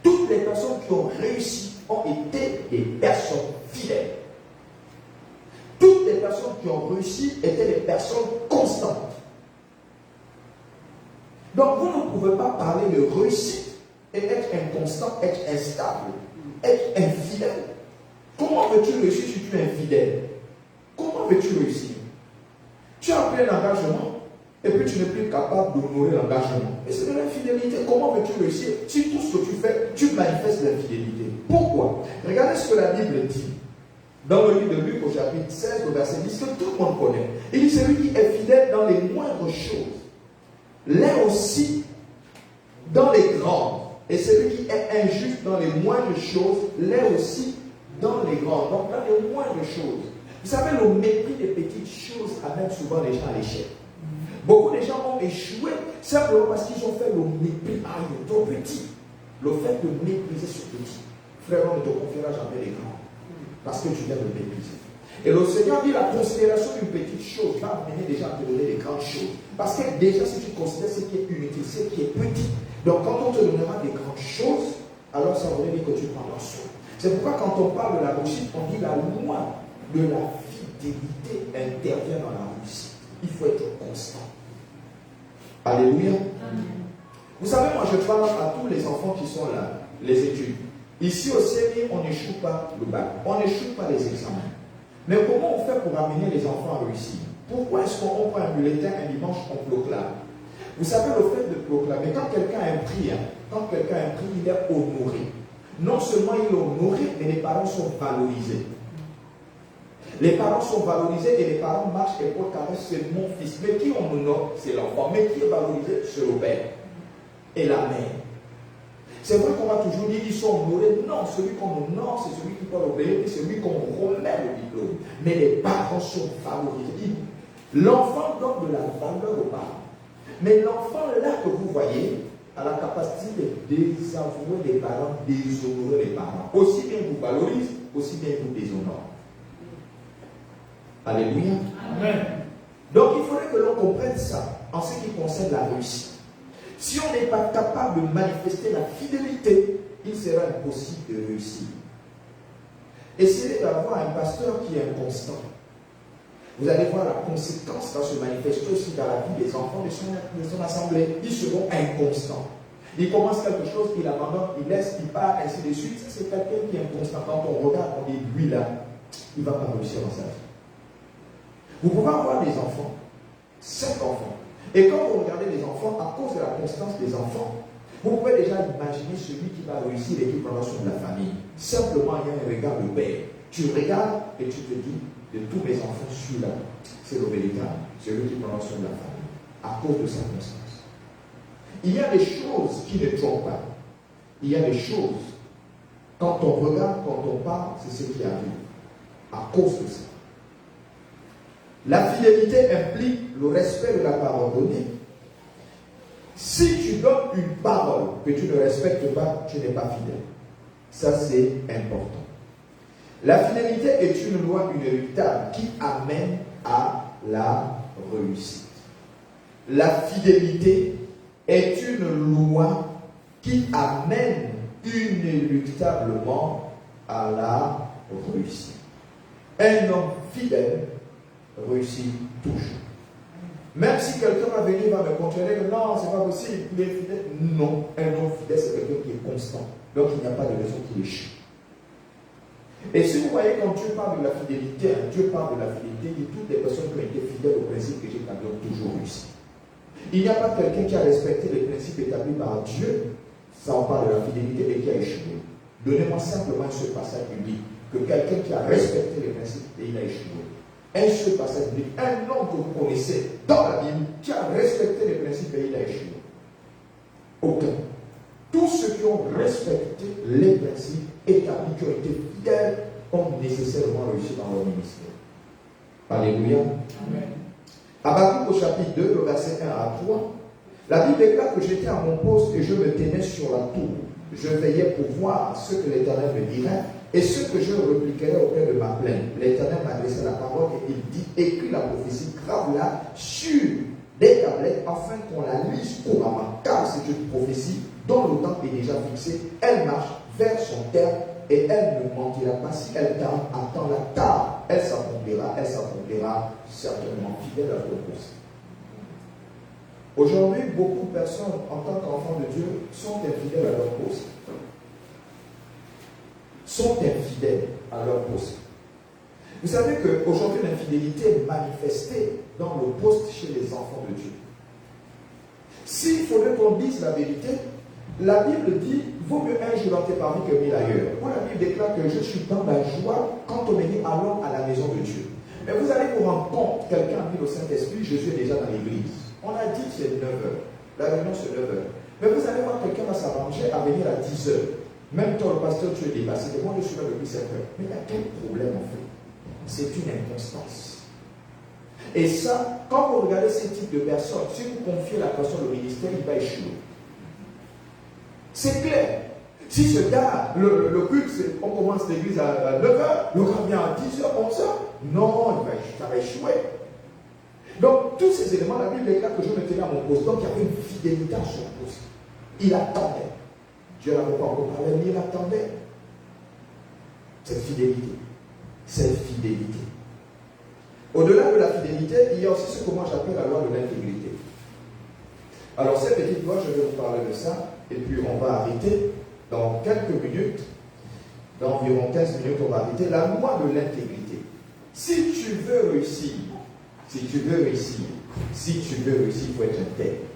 Toutes les personnes qui ont réussi ont été des personnes fidèles. Toutes les personnes qui ont réussi étaient des personnes constantes. Donc vous ne pouvez pas parler de réussite et être inconstant, être instable, être infidèle. Comment veux-tu réussir si tu es infidèle? Comment veux-tu réussir? Tu as pris un engagement et puis tu n'es plus capable d'honorer l'engagement. Et c'est de l'infidélité. Comment veux-tu réussir si tout ce que tu fais, tu manifestes l'infidélité? Pourquoi? Regardez ce que la Bible dit. Dans le livre de Luc au chapitre 16, au verset 10, que tout le monde connaît. Il dit, celui qui est fidèle dans les moindres choses, l'est aussi dans les grandes. Et celui qui est injuste dans les moindres choses, l'est aussi dans les grandes. Donc dans les moindres choses. Vous savez, le mépris des petites choses amène souvent les gens à l'échec. Beaucoup de gens ont échoué simplement parce qu'ils ont fait le mépris à ton petit. Le fait de mépriser ce petit. Frère, on ne te confiera jamais les grands. Parce que tu viens de mépriser. Et le Seigneur dit la considération d'une petite chose va amener les gens à te donner des grandes choses. Parce que déjà, si tu considères ce qui est inutile, ce qui est petit, donc quand on te donnera des grandes choses, alors ça veut dire que tu prendras soin. C'est pourquoi quand on parle de la réussite, on dit la loi de la fidélité intervient dans la réussite. Il faut être constant. Alléluia. Amen. Vous savez, moi je parle à tous les enfants qui sont là, les études. Ici au CNI, on n'échoue pas le bac, on n'échoue pas les examens. Mais comment on fait pour amener les enfants à réussir? Pourquoi est-ce qu'on prend un bulletin un dimanche, on proclame? Vous savez, le fait de proclamer, quand quelqu'un a un prix, il est honoré. Non seulement il est honoré, mais les parents sont valorisés. Les parents sont valorisés et les parents marchent et pour carré, c'est mon fils. Mais qui on honore? C'est l'enfant. Mais qui est valorisé? C'est le père et la mère. C'est vrai qu'on va toujours dire qu'ils sont honorés. Non, celui qu'on honore, c'est celui qui peut obéir, c'est celui qu'on remet le diplôme. Mais les parents sont valorisés. L'enfant donne de la valeur aux parents. Mais l'enfant là que vous voyez a la capacité de désavouer les parents, déshonorer les parents. Aussi bien il vous valorise, aussi bien il vous déshonore. Alléluia. Amen. Donc il faudrait que l'on comprenne ça en ce qui concerne la réussite. Si on n'est pas capable de manifester la fidélité, il sera impossible de réussir. Essayez d'avoir un pasteur qui est inconstant. Vous allez voir la conséquence va se manifester aussi dans la vie des enfants de son assemblée. Ils seront inconstants. Il commence quelque chose, il abandonne, il laisse, il part, ainsi de suite. Ça, c'est quelqu'un qui est inconstant. Quand on regarde, on dit, lui là, il ne va pas réussir dans sa vie. Vous pouvez avoir des enfants, 5 enfants. Et quand vous regardez les enfants, à cause de la constance des enfants, vous pouvez déjà imaginer celui qui va réussir et qui prendra soin de la famille. Simplement, il y a un regard de père. Tu regardes et tu te dis, de tous mes enfants, celui-là, c'est le véritable, celui qui prendra soin de la famille, à cause de sa constance. Il y a des choses qui ne trompent pas. Il y a des choses, quand on regarde, quand on parle, c'est ce qui arrive, à cause de ça. La fidélité implique le respect de la parole donnée. Si tu donnes une parole que tu ne respectes pas, tu n'es pas fidèle. Ça, c'est important. La fidélité est une loi inéluctable qui amène à la réussite. La fidélité est une loi qui amène inéluctablement à la réussite. Un homme fidèle réussit toujours. Même si quelqu'un va venir va me contredire que non, c'est pas possible, il est fidèle. Non, un homme fidèle, c'est quelqu'un qui est constant. Donc il n'y a pas de raison qu'il échoue. Et si vous voyez, quand Dieu parle de la fidélité, Dieu parle de la fidélité de toutes les personnes qui ont été fidèles au principe que j'ai établi ont toujours réussi. Il n'y a pas quelqu'un qui a respecté les principes établis par Dieu, ça on parle de la fidélité, et qui a échoué. Donnez-moi simplement ce passage biblique, que quelqu'un qui a respecté les principes et il a échoué. Un seul passage biblique, un homme que vous connaissez dans la Bible qui a respecté les principes et il a échoué. Aucun. Tous ceux qui ont respecté les principes établis, qui ont été fidèles, ont nécessairement réussi dans leur ministère. Alléluia. Amen. Habakkuk au chapitre 2, le verset 1 à 3, la Bible déclare que j'étais à mon poste et je me tenais sur la tour. Je veillais pour voir ce que l'Éternel me dirait et ce que je repliquerais auprès de ma plainte. L'Éternel m'adressait la parole et il dit, écris la prophétie, grave-la sur des tablettes afin qu'on la lise couramment, car c'est une prophétie dont le temps est déjà fixé. Elle marche vers son terme et elle ne mentira pas. Si elle tarde, attends-la, car elle s'accomplira certainement, fidèle à son poste. Aujourd'hui, beaucoup de personnes, en tant qu'enfants de Dieu, sont infidèles à leur poste. Sont infidèles à leur poste. Vous savez qu'aujourd'hui, l'infidélité est manifestée dans le poste chez les enfants de Dieu. S'il faudrait qu'on dise la vérité, la Bible dit, vaut mieux un jour dans tes parvis que 1000 ailleurs. Où la Bible déclare que je suis dans la joie quand on me dit allons à la maison de Dieu. Mais vous allez vous rendre compte, quelqu'un a mis le Saint-Esprit, Jésus est déjà dans l'église. On a dit que c'est 9h. La réunion c'est 9h. Mais vous allez voir quelqu'un va s'arranger à venir à 10h. Même toi, le pasteur, tu es dépassé. Moi, je suis là depuis 7h. Mais il y a quel problème en fait? C'est une inconstance. Et ça, quand vous regardez ce type de personnes, si vous confiez la personne au ministère, il va échouer. C'est clair. Si ce gars, le culte, on commence l'église à 9h, le gars vient à 10h, 11h, non, ça va échouer. Donc, tous ces éléments, la Bible déclare que je me tenais à mon poste. Donc, il y avait une fidélité à son poste. Il attendait. Dieu n'avait pas encore parlé, mais il attendait. Cette fidélité. Cette fidélité. Au-delà de la fidélité, il y a aussi ce que moi j'appelle la loi de l'intégrité. Alors, cette petite loi, je vais vous parler de ça, et puis on va arrêter dans quelques minutes, dans environ 15 minutes, on va arrêter la loi de l'intégrité. Si tu veux réussir, il faut être intègre.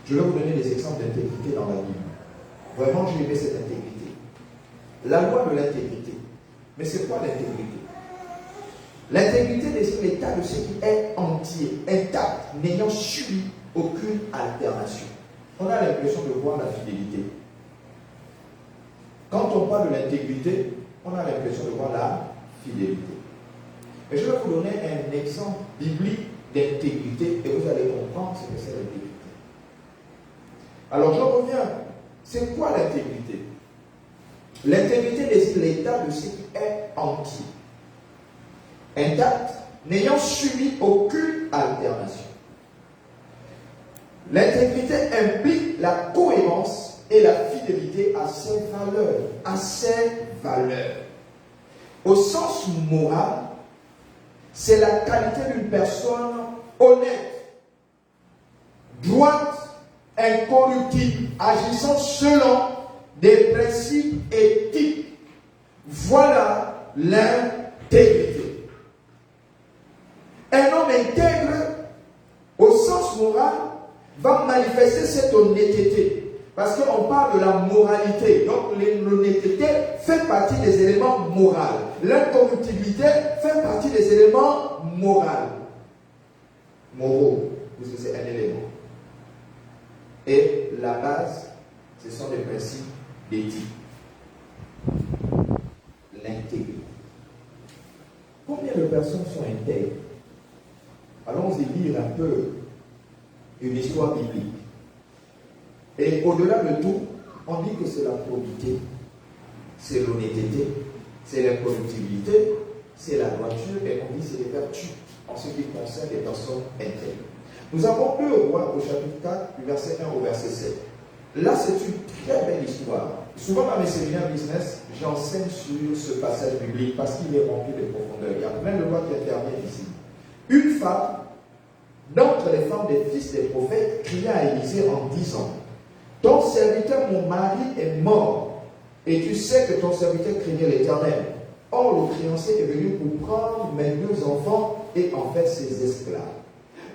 Je vais vous donner des exemples d'intégrité dans la Bible. Vraiment, j'ai aimé cette intégrité. La loi de l'intégrité. Mais c'est quoi l'intégrité? L'intégrité désigne l'état de ce qui est entier, intact, n'ayant subi aucune altération. On a l'impression de voir la fidélité. Quand on parle de l'intégrité, on a l'impression de voir la fidélité. Mais je vais vous donner un exemple biblique d'intégrité et vous allez comprendre ce que c'est l'intégrité. Alors je reviens. C'est quoi l'intégrité? L'intégrité désigne l'état de ce qui est entier, intact, n'ayant subi aucune altération. L'intégrité implique la cohérence et la fidélité à ses valeurs. Au sens moral, c'est la qualité d'une personne honnête, droite, incorruptible, agissant selon des principes éthiques. Voilà l'intégrité. Un homme intègre, au sens moral, va manifester cette honnêteté. Parce qu'on parle de la moralité. Donc l'honnêteté fait partie des éléments moraux. L'incorruptibilité fait partie des éléments moraux. Moraux, parce que c'est un élément. Et la base, ce sont des principes d'éthique. L'intégrité. Combien de personnes sont intègres? Allons-y lire un peu une histoire biblique. Et au-delà de tout, on dit que c'est la probité, c'est l'honnêteté, c'est l'incorruptibilité, c'est la droiture, et on dit c'est les vertus en ce qui concerne les personnes intègres. Nous avons 2 Rois au chapitre 4, du verset 1 au verset 7. Là, c'est une très belle histoire. Souvent dans mes séminaires business, j'enseigne sur ce passage biblique parce qu'il est rempli de profondeur. Il y a plein de lois qui interviennent ici. Une femme, d'entre les femmes des fils des prophètes, cria à Élisée en disant: ton serviteur, mon mari, est mort, et tu sais que ton serviteur craignait l'Éternel. Or, le créancier est venu pour prendre mes 2 enfants et en faire ses esclaves.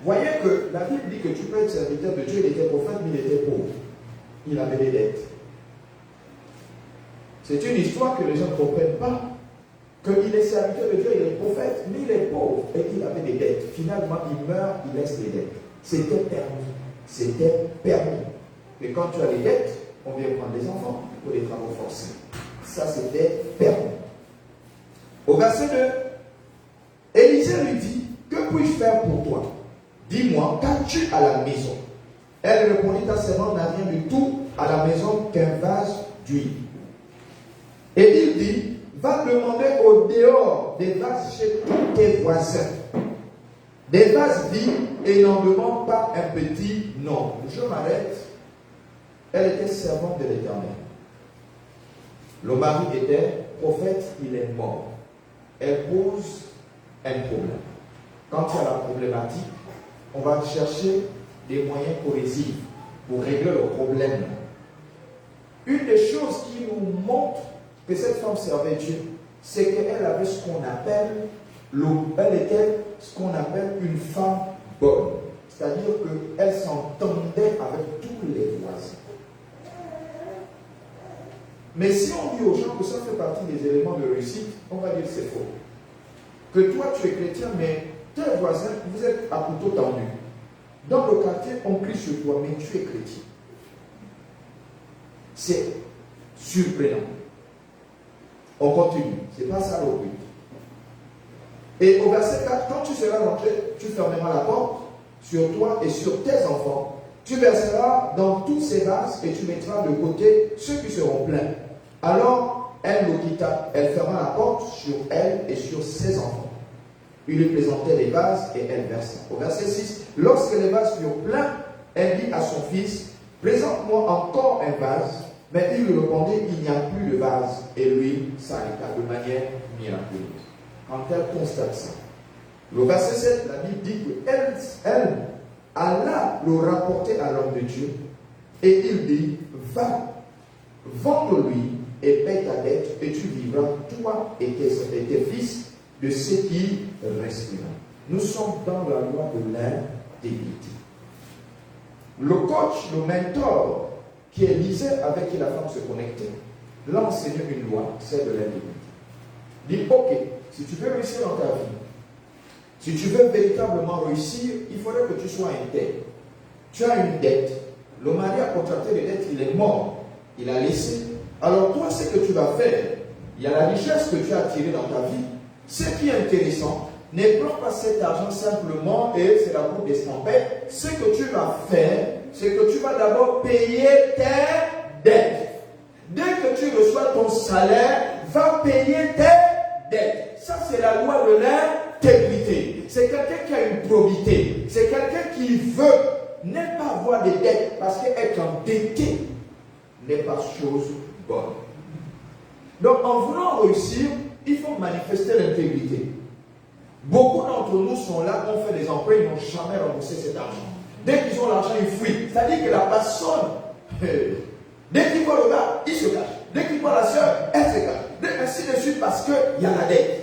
Voyez que la Bible dit que tu peux être serviteur de Dieu, il était prophète, mais il était pauvre. Il avait des dettes. C'est une histoire que les gens ne comprennent pas. Qu'il est serviteur de Dieu, il est prophète, mais il est pauvre et qu'il avait des dettes. Finalement, il meurt, il laisse les dettes. C'était permis. C'était permis. Et quand tu as des dettes, on vient prendre les enfants pour les travaux forcés. Ça, c'était permis. Au verset 2, Élisée lui dit, que puis-je faire pour toi? Dis-moi, qu'as-tu à la maison? Elle répondit, ta servante n'a rien du tout à la maison qu'un vase d'huile. Et il dit, va demander au dehors des vases chez tous tes voisins. Des vases vides et n'en demande pas un petit nom. Je m'arrête. Elle était servante de l'Éternel. Le mari était prophète, il est mort. Elle pose un problème. Quand il y a la problématique, on va chercher des moyens cohésifs pour régler le problème. Une des choses qui nous montre que cette femme servait Dieu, c'est qu'elle avait ce qu'on appelle, elle était ce qu'on appelle une femme bonne. C'est-à-dire qu'elle s'entendait avec tous les voisins. Mais si on dit aux gens que ça fait partie des éléments de réussite, on va dire que c'est faux. Que toi tu es chrétien, mais tes voisins, vous êtes à couteau tendu. Dans le quartier, on crie sur toi, mais tu es chrétien. C'est surprenant. On continue. C'est pas ça le but. Et au verset 4, quand tu seras rentré, tu fermeras la porte sur toi et sur tes enfants. Tu verseras dans tous ces vases et tu mettras de côté ceux qui seront pleins. Alors, elle le quitta. Elle ferma la porte sur elle et sur ses enfants. Il lui présentait les vases et elle versa. Au verset 6, lorsque les vases furent pleins, elle dit à son fils, présente-moi encore un vase. Mais il lui répondit, il n'y a plus de vase. Et lui s'arrêta de manière miraculeuse. Quand elle constate ça, le verset 7, la Bible dit qu'elle alla le rapporter à l'homme de Dieu. Et il dit, va, vends-le-lui et paie ta dette, et tu vivras, toi et tes fils, de ce qui restera. Nous sommes dans la loi de l'intégrité. Le coach, le mentor, qui est Élisée, avec qui la femme se connectait, l'a enseigné une loi, celle de l'intégrité. Dit, ok, si tu veux réussir dans ta vie, si tu veux véritablement réussir, il faudrait que tu sois intègre. Tu as une dette. Le mari a contracté les dettes, il est mort. Il a laissé. Alors toi, ce que tu vas faire, il y a la richesse que tu as tirée dans ta vie. Ce qui est intéressant, n'épluche pas cet argent simplement et c'est la coupe d'escampette. Ce que tu vas faire, c'est que tu vas d'abord payer tes dettes. Dès que tu reçois ton salaire, va payer tes dettes. Ça, c'est la loi de l'intégrité. C'est quelqu'un qui a une probité. C'est quelqu'un qui veut ne pas avoir des dettes parce qu'être endetté n'est pas chose bonne. Donc, en voulant réussir, il faut manifester l'intégrité. Beaucoup d'entre nous sont là, on fait des emprunts, ils n'ont jamais remboursé cet argent. Dès qu'ils ont l'argent, ils fuient. C'est-à-dire que la personne, dès qu'il voit le gars, il se cache. Dès qu'il voit la soeur, elle se cache. Ainsi de suite, parce qu'il y a la dette.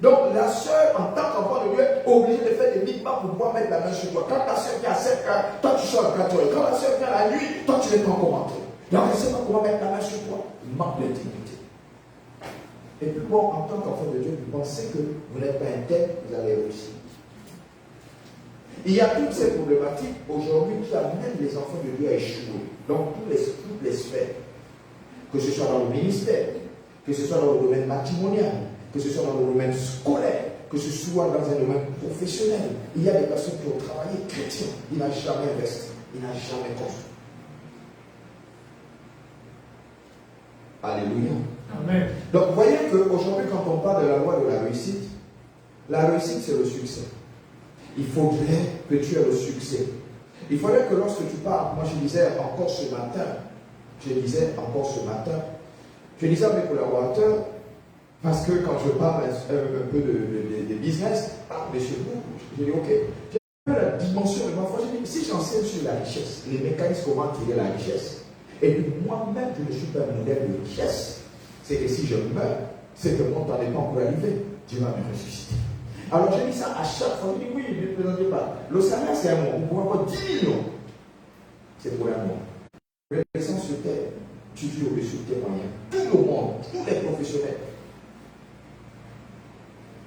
Donc la soeur, en tant qu'enfant de Dieu, est obligée de faire des micmacs pour pouvoir mettre la main sur toi. Quand ta soeur vient à 7 heures, toi tu sors à 4 heures. Quand la soeur vient la nuit, toi tu n'es pas encore rentré. Donc elle ne sait pas comment mettre la main sur toi. Il manque d'intégrité. Et puis bon, en tant qu'enfant de Dieu, vous pensez que vous n'êtes pas intègre, vous allez réussir. Il y a toutes ces problématiques aujourd'hui qui amènent les enfants de Dieu à échouer dans toutes les sphères. Que ce soit dans le ministère, que ce soit dans le domaine matrimonial, que ce soit dans le domaine scolaire, que ce soit dans un domaine professionnel. Il y a des personnes qui ont travaillé chrétien, il n'a jamais investi, il n'a jamais construit. Alléluia. Amen. Donc, vous voyez qu'aujourd'hui, quand on parle de la loi de la réussite, c'est le succès. Il faudrait que tu aies le succès. Il faudrait que lorsque tu parles, moi je disais encore ce matin, je disais à mes collaborateurs, parce que quand je parle un peu de business, monsieur, je dis ok, j'ai la dimension de ma foi, je dis, si j'enseigne sur la richesse, les mécanismes comment tirer la richesse, et puis moi-même je ne suis pas un modèle de richesse, c'est que si je meurs, c'est que mon temps n'est pas encore arrivé, Dieu va me ressusciter. Alors je dis ça à chaque fois. Je dis oui, ne présentez pas. Le salaire, c'est un mois. Vous pouvez avoir 10 millions. C'est pour un mois. Renaissance sur terre, tu vis au-dessus de tes moyens. Tout le monde, tous les professionnels.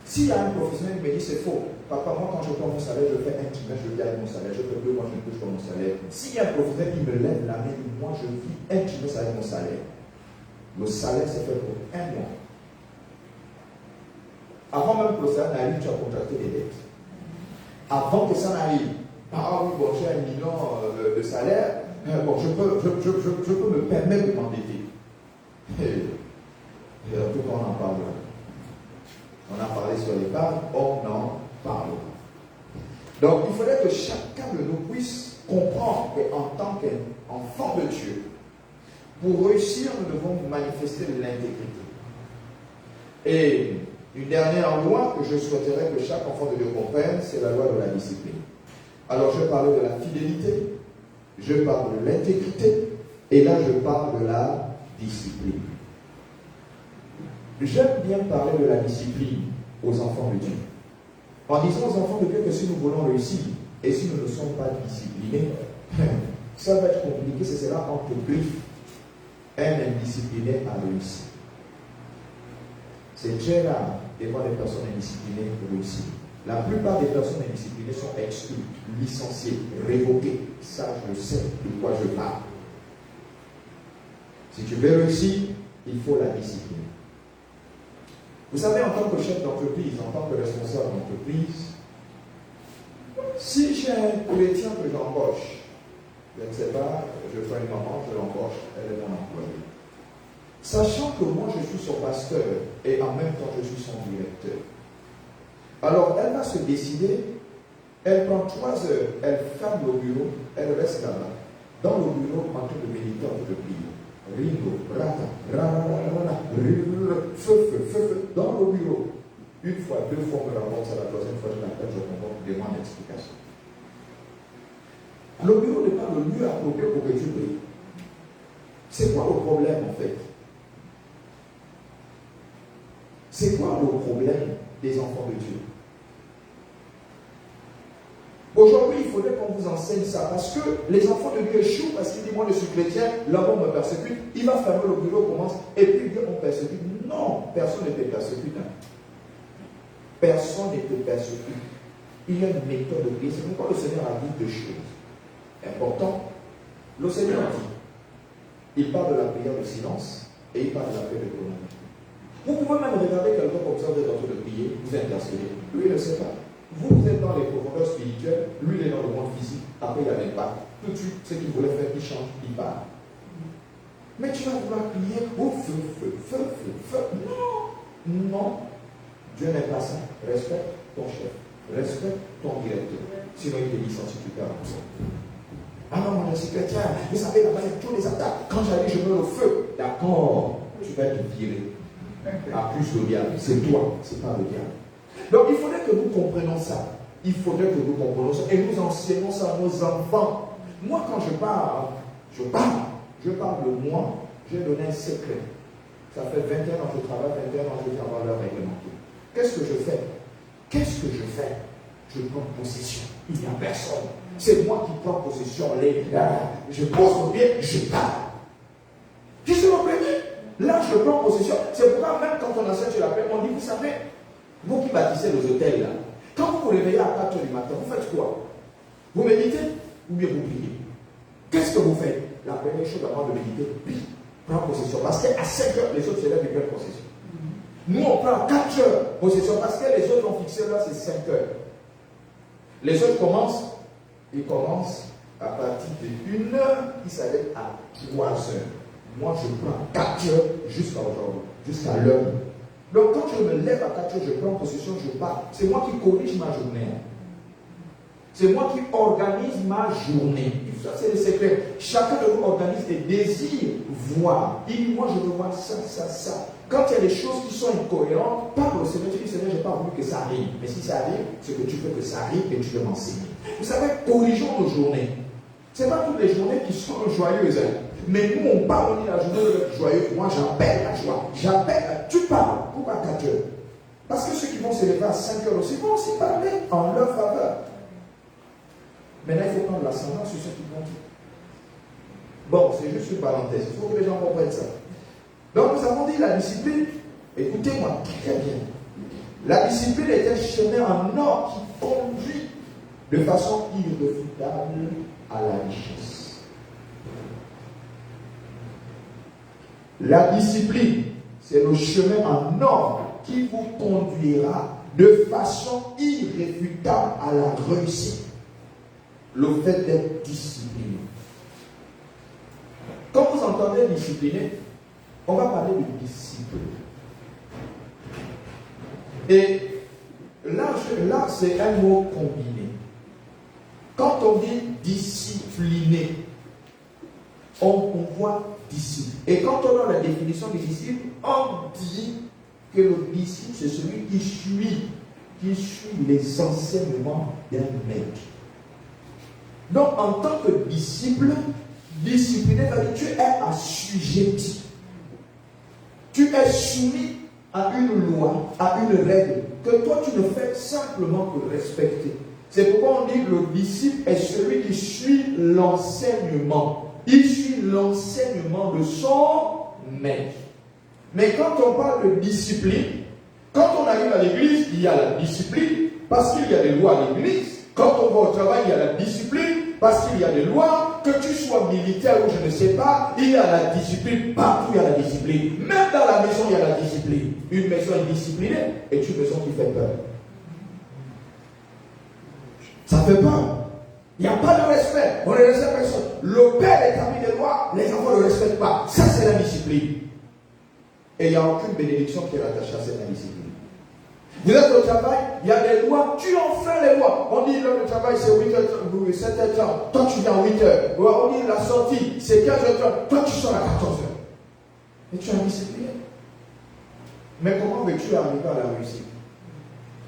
S'il y a un professionnel qui me dit c'est faux, papa, moi quand je prends mon salaire, je fais un trimestre, je vis avec mon salaire, je fais 2 mois, je ne touche pas mon salaire. S'il y a un professionnel qui me lève la main, moi je vis un trimestre avec mon salaire. Le salaire c'est fait pour un mois. Avant même que ça n'arrive, tu as contracté des dettes. Avant que ça n'arrive, ah oui, bon, j'ai 1 million de salaire, bon, je peux me permettre de m'endetter. Et en tout cas, on en parle. On a parlé sur les bases, on en parle. Donc, il faudrait que chacun de nous puisse comprendre qu'en tant qu'enfant de Dieu, pour réussir, nous devons manifester de l'intégrité. Et une dernière loi que je souhaiterais que chaque enfant de Dieu comprenne, c'est la loi de la discipline. Alors, je parle de la fidélité, je parle de l'intégrité, et là, je parle de la discipline. J'aime bien parler de la discipline aux enfants de Dieu. En disant aux enfants de Dieu que si nous voulons réussir, et si nous ne sommes pas disciplinés, ça va être compliqué, ce sera entre griffes. Un indiscipliné a réussi. C'est très rare de voir des personnes indisciplinées réussir. La plupart des personnes indisciplinées sont exclues, licenciées, révoquées. Ça, je sais de quoi je parle. Si tu veux réussir, il faut la discipline. Vous savez, en tant que chef d'entreprise, en tant que responsable d'entreprise, si j'ai un chrétien que j'embauche, je ne sais pas, je fais une maman, je l'embauche, elle est mon employée. Sachant que moi je suis son pasteur et en même temps je suis son directeur. Alors elle va se décider, elle prend 3 heures, elle ferme le bureau, elle reste là-bas, dans le bureau en train de méditer, en train de prier. Rindo, rata, rara, feu, dans le bureau. Une fois, 2 fois, on me rapporte, c'est la 3e fois, je l'appelle, je comprends, je demande l'explication. Le bureau n'est pas le lieu approprié pour que tu pries. C'est quoi le problème en fait? C'est quoi le problème des enfants de Dieu? Aujourd'hui, il faudrait qu'on vous enseigne ça parce que les enfants de Dieu échouent parce qu'ils disent moi je suis chrétien, là-bas on me persécute, il va fermer le bureau, commence, et puis Dieu on persécute. Non, personne ne te persécute. Personne ne te persécute. Il y a une méthode de prière. C'est pourquoi le Seigneur a dit 2 choses importantes. Le Seigneur dit, il parle de la prière de silence et il parle de la prière de chronologie. Vous pouvez même regarder quelqu'un comme ça, vous êtes en train de prier, vous intercédez. Lui, il ne sait pas. Vous êtes dans les profondeurs spirituelles, lui, il est dans le monde physique. Après, il n'y a même pas. Tout de suite, ce qu'il voulait faire, il change, il part. Mais tu vas vouloir prier, oh, feu. Non. Dieu n'est pas ça. Respecte ton chef. Respecte ton directeur. Sinon, il te licencie plus tard. Ah non, moi, je suis chrétien. Vous savez, là-bas, il y a tous les attaques. Quand j'arrive, je mets le feu. D'accord. Tu vas être viré. À plus le diable. C'est toi, c'est pas le diable. Donc il faudrait que nous comprenions ça. Il faudrait que nous comprenions ça. Et nous enseignons ça à nos enfants. Moi, quand je parle de moi, j'ai donné un secret. Ça fait 21 ans que je travaille, 21 ans que je travaille à l'heure réglementée. Qu'est-ce que je fais? Je prends possession. Il n'y a personne. C'est moi qui prends possession. Je pose mon pied, je pars. Je suis le premier. Là, je prends possession. C'est pourquoi même quand on enseigne sur la paix, on dit, vous savez, vous qui bâtissez les hôtels là, quand vous vous réveillez à 4 h du matin, vous faites quoi? Vous méditez ou bien vous priez? Qu'est-ce que vous faites? La première chose avant de méditer, prendre possession. Parce qu'à 5 h, les autres se lèvent et prennent possession. Nous, on prend 4 h possession parce que les autres ont fixé là, c'est 5 h. Les autres commencent, ils commencent à partir de 1 h, ils s'arrêtent à 3 h. Moi, je prends 4 heures jusqu'à aujourd'hui, jusqu'à l'heure. Donc, quand je me lève à 4 heures, je prends possession, je pars. C'est moi qui corrige ma journée. C'est moi qui organise ma journée. Ça, c'est le secret. Chacun de nous organise des désirs, voir. Il dit, moi, je veux voir ça. Quand il y a des choses qui sont incohérentes, parle au Seigneur. Tu dis, Seigneur, je n'ai pas voulu que ça arrive. Mais si ça arrive, c'est que tu veux que ça arrive et tu veux m'enseigner. Vous savez, corrigeons nos journées. Ce n'est pas toutes les journées qui sont joyeuses. Mais nous, on parle, on dit la journée joyeuse. Moi, j'appelle la joie. Tu parles. Pourquoi 4 heures? Parce que ceux qui vont se lever à 5 heures aussi vont aussi parler en leur faveur. Maintenant, il faut prendre l'ascendant sur ceux qui vont dire. Bon, c'est juste une parenthèse. Il faut que les gens comprennent ça. Donc, nous avons dit la discipline. Écoutez-moi très bien. La discipline est un chemin en or qui conduit de façon irréfutable à la richesse. La discipline, c'est le chemin en or qui vous conduira de façon irréfutable à la réussite. Le fait d'être discipliné. Quand vous entendez discipliné, on va parler de discipline. Et là c'est un mot combiné. Quand on dit discipliné, on voit disciple. Et quand on a la définition du disciple, on dit que le disciple, c'est celui qui suit les enseignements d'un maître. Donc, en tant que disciple, discipliné, tu es assujetti. Tu es soumis à une loi, à une règle, que toi tu ne fais simplement que respecter. C'est pourquoi on dit que le disciple est celui qui suit l'enseignement. Il suit l'enseignement de son maître. Mais quand on parle de discipline, quand on arrive à l'église, il y a la discipline, parce qu'il y a des lois à l'église. Quand on va au travail, il y a la discipline, parce qu'il y a des lois. Que tu sois militaire ou je ne sais pas, il y a la discipline. Partout, il y a la discipline. Même dans la maison, il y a la discipline. Une maison indisciplinée est une maison qui fait peur. Ça fait peur. Il n'y a pas de respect. On ne respecte personne. Le père établit des lois, les enfants ne le respectent pas. Ça, c'est la discipline. Et il n'y a aucune bénédiction qui est rattachée à cette discipline. Vous êtes au travail, il y a des lois, tu enfreins les lois. On dit l'heure de travail c'est 8h30, 7h30, toi tu viens à 8h. On dit la sortie c'est 15h30, toi tu sors à 14h. Et tu es indiscipliné. Mais comment veux-tu arriver à la réussite?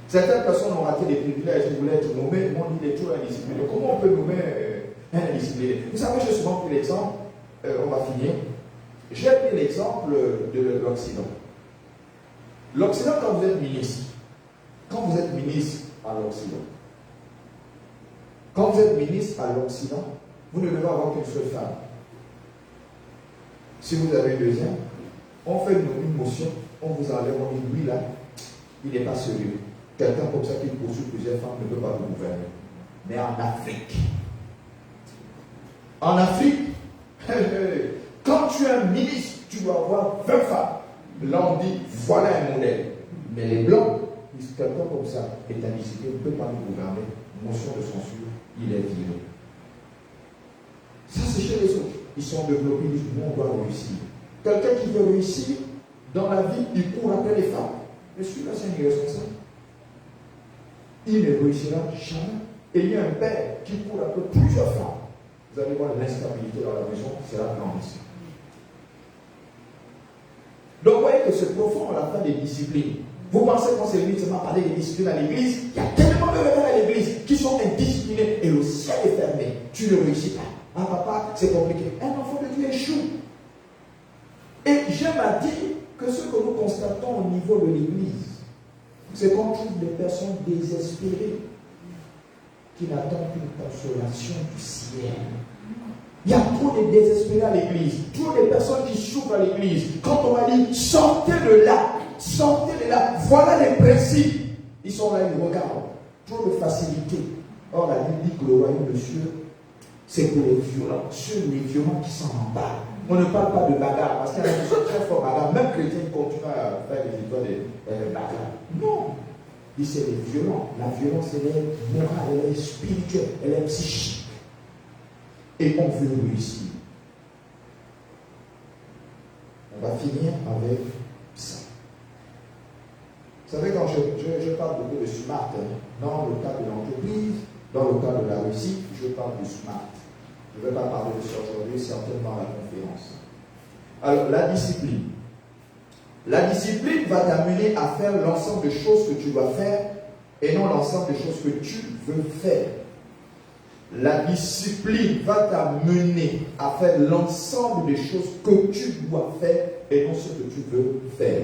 Certaines personnes ont raté des privilèges, ils voulaient être nommés, mais on dit des toujours indisciplinés. Comment on peut nommer un indiscipliné? Vous savez, j'ai souvent pris l'exemple, on va finir. J'ai pris l'exemple de l'Occident. L'Occident, quand vous êtes ministre, à l'Occident, quand vous êtes ministre à l'Occident, vous ne devez avoir qu'une seule femme. Si vous avez une deuxième, on fait une motion, on vous enlève, on dit lui là, il n'est pas sérieux. Quelqu'un comme ça qui poursuit plusieurs femmes ne peut pas vous gouverner. Mais en Afrique, quand tu es un ministre, tu dois avoir 20 femmes. Là on dit, voilà un modèle. Mais les blancs, quelqu'un comme ça est indiscipliné, ne peut pas nous gouverner. Motion de censure, il est viré. Ça c'est chez les autres. Ils sont développés, ils disent, nous on doit réussir. Quelqu'un qui veut réussir, dans la vie, il court après les femmes. Mais celui-là c'est un irresponsable. Il ne réussira jamais. Et il y a un père qui court après plusieurs femmes. Vous allez voir l'instabilité dans la maison, c'est la grandissime. Donc vous voyez que c'est profond à la fin des disciplines. Vous pensez qu'on s'est uniquement parlé des disciplines à l'église? Il y a tellement de rebelles à l'église qui sont indisciplinés et le ciel est fermé. Tu ne réussis pas. Ah papa, c'est compliqué. Un enfant de Dieu échoue. Et j'aime à dire que ce que nous constatons au niveau de l'église, c'est qu'on trouve des personnes désespérées qui n'attendent qu'une consolation du ciel. Il y a trop de désespérés à l'église, trop de personnes qui souffrent à l'église. Quand on va dire sortez de là, voilà les principes. Ils sont là, ils regardent. Trop de facilité. Or, la Bible dit que le royaume de Dieu, c'est pour les violents, les violents qui s'en embarquent. On ne parle pas de bagarre, parce qu'il y a des gens très forts bagarre. Même chrétiens continuent à faire des histoires de bagarre. Non. Il dit c'est les violents. La violence, elle est morale, elle est spirituelle, elle est psychique. Et on veut réussir. On va finir avec ça. Vous savez, quand je parle beaucoup de SMART, dans le cas de l'entreprise, dans le cas de la réussite, je parle de SMART. Je ne vais pas parler de ça aujourd'hui, certainement à la conférence. Alors, la discipline. La discipline va t'amener à faire l'ensemble des choses que tu dois faire et non l'ensemble des choses que tu veux faire. La discipline va t'amener à faire l'ensemble des choses que tu dois faire et non ce que tu veux faire.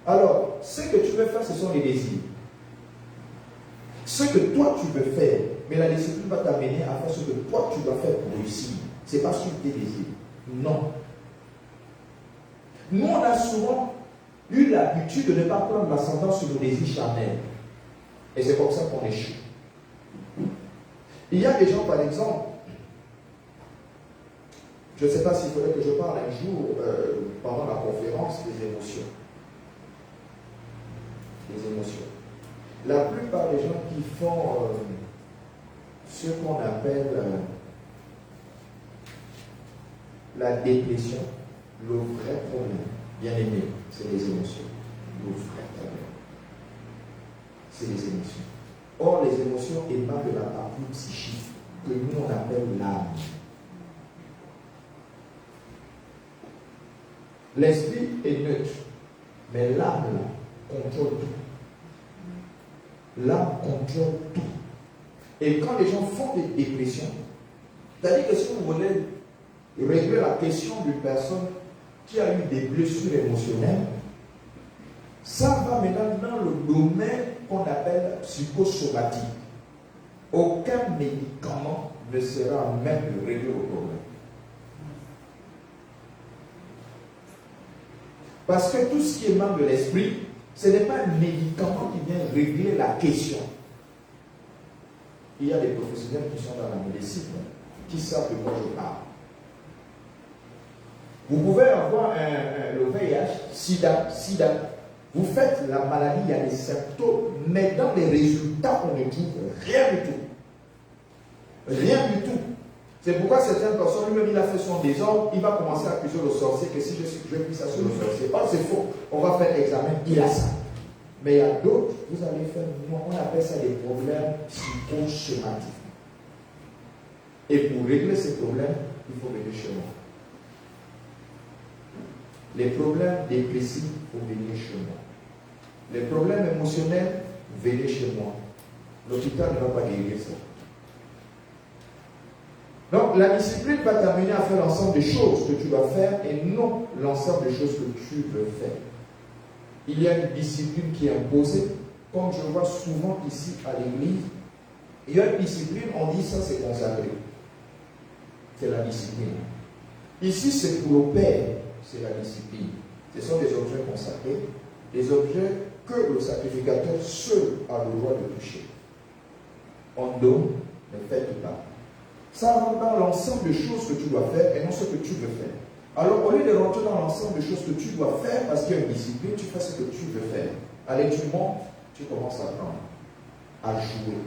Alors, ce que tu veux faire, ce sont les désirs. Ce que toi tu veux faire, mais la discipline va t'amener à faire ce que toi tu dois faire pour réussir. Ce n'est pas sur tes désirs. Non. Nous, on a souvent eu l'habitude de ne pas prendre l'ascendant sur nos désirs charnels. Et c'est comme ça qu'on échoue. Il y a des gens, par exemple, je ne sais pas s'il faudrait que je parle un jour, pendant la conférence, des émotions. Les émotions. La plupart des gens qui font ce qu'on appelle la dépression, le vrai problème, bien aimé, c'est les émotions. Le vrai problème, c'est les émotions. Or, les émotions émanent de la partie psychique que nous on appelle l'âme. L'esprit est neutre, mais l'âme contrôle tout. L'âme contrôle tout. Et quand les gens font des dépressions, c'est-à-dire que si vous voulez régler la question d'une personne qui a eu des blessures émotionnelles, ça va maintenant dans le domaine qu'on appelle psychosomatique. Aucun médicament ne sera à même de régler le problème. Parce que tout ce qui émane de l'esprit, ce n'est pas un médicament qui vient régler la question. Il y a des professionnels qui sont dans la médecine, qui savent de quoi je parle. Vous pouvez avoir le VIH, SIDA. Vous faites la maladie, il y a des symptômes, mais dans les résultats, on ne trouve rien du tout. Rien du tout. C'est pourquoi certaines personnes, lui-même, il a fait son désordre, il va commencer à accuser le sorcier, que si je pris ça sur le sorcier. Oh, c'est faux. On va faire l'examen, il a ça. Mais il y a d'autres, vous allez faire, on appelle ça des problèmes psychosomatiques. Et pour régler ces problèmes, il faut venir chez moi. Les problèmes dépressifs, il faut venir chez moi. Les problèmes émotionnels, venez chez moi. L'hôpital ne va pas guérir ça. Donc, la discipline va t'amener à faire l'ensemble des choses que tu dois faire et non l'ensemble des choses que tu veux faire. Il y a une discipline qui est imposée, comme je vois souvent ici à l'église. Il y a une discipline, on dit ça c'est consacré. C'est la discipline. Ici c'est pour le Père, c'est la discipline. Ce sont des objets consacrés, des objets que le sacrificateur seul a le droit de toucher. On donne, ne faites pas. Ça rentre dans l'ensemble des choses que tu dois faire et non ce que tu veux faire. Alors, au lieu de rentrer dans l'ensemble des choses que tu dois faire, parce qu'il y a une discipline, tu fais ce que tu veux faire. Allez, tu montes, tu commences à apprendre, à jouer.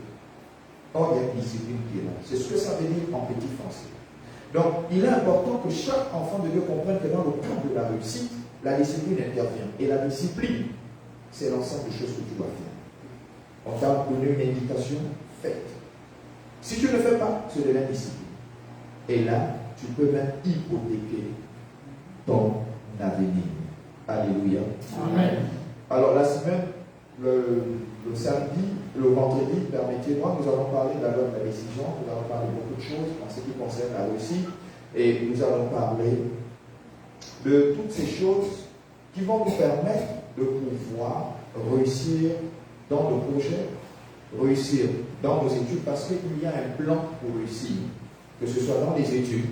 Or, il y a une discipline qui est là. C'est ce que ça veut dire en petit français. Donc, il est important que chaque enfant de Dieu comprenne que dans le cadre de la réussite, la discipline intervient. Et la discipline, c'est l'ensemble des choses que tu dois faire. On t'a donné une indication, faites. Si tu ne le fais pas, c'est de l'indiscipline. Et là, tu peux même hypothéquer ton avenir. Alléluia. Amen. Alors la semaine, le samedi, le vendredi, permettez-moi, nous allons parler de la loi de la décision, nous allons parler de beaucoup de choses en ce qui concerne la réussite, et nous allons parler de toutes ces choses qui vont nous permettre de pouvoir réussir dans nos projets, réussir dans nos études, parce qu'il y a un plan pour réussir, que ce soit dans les études,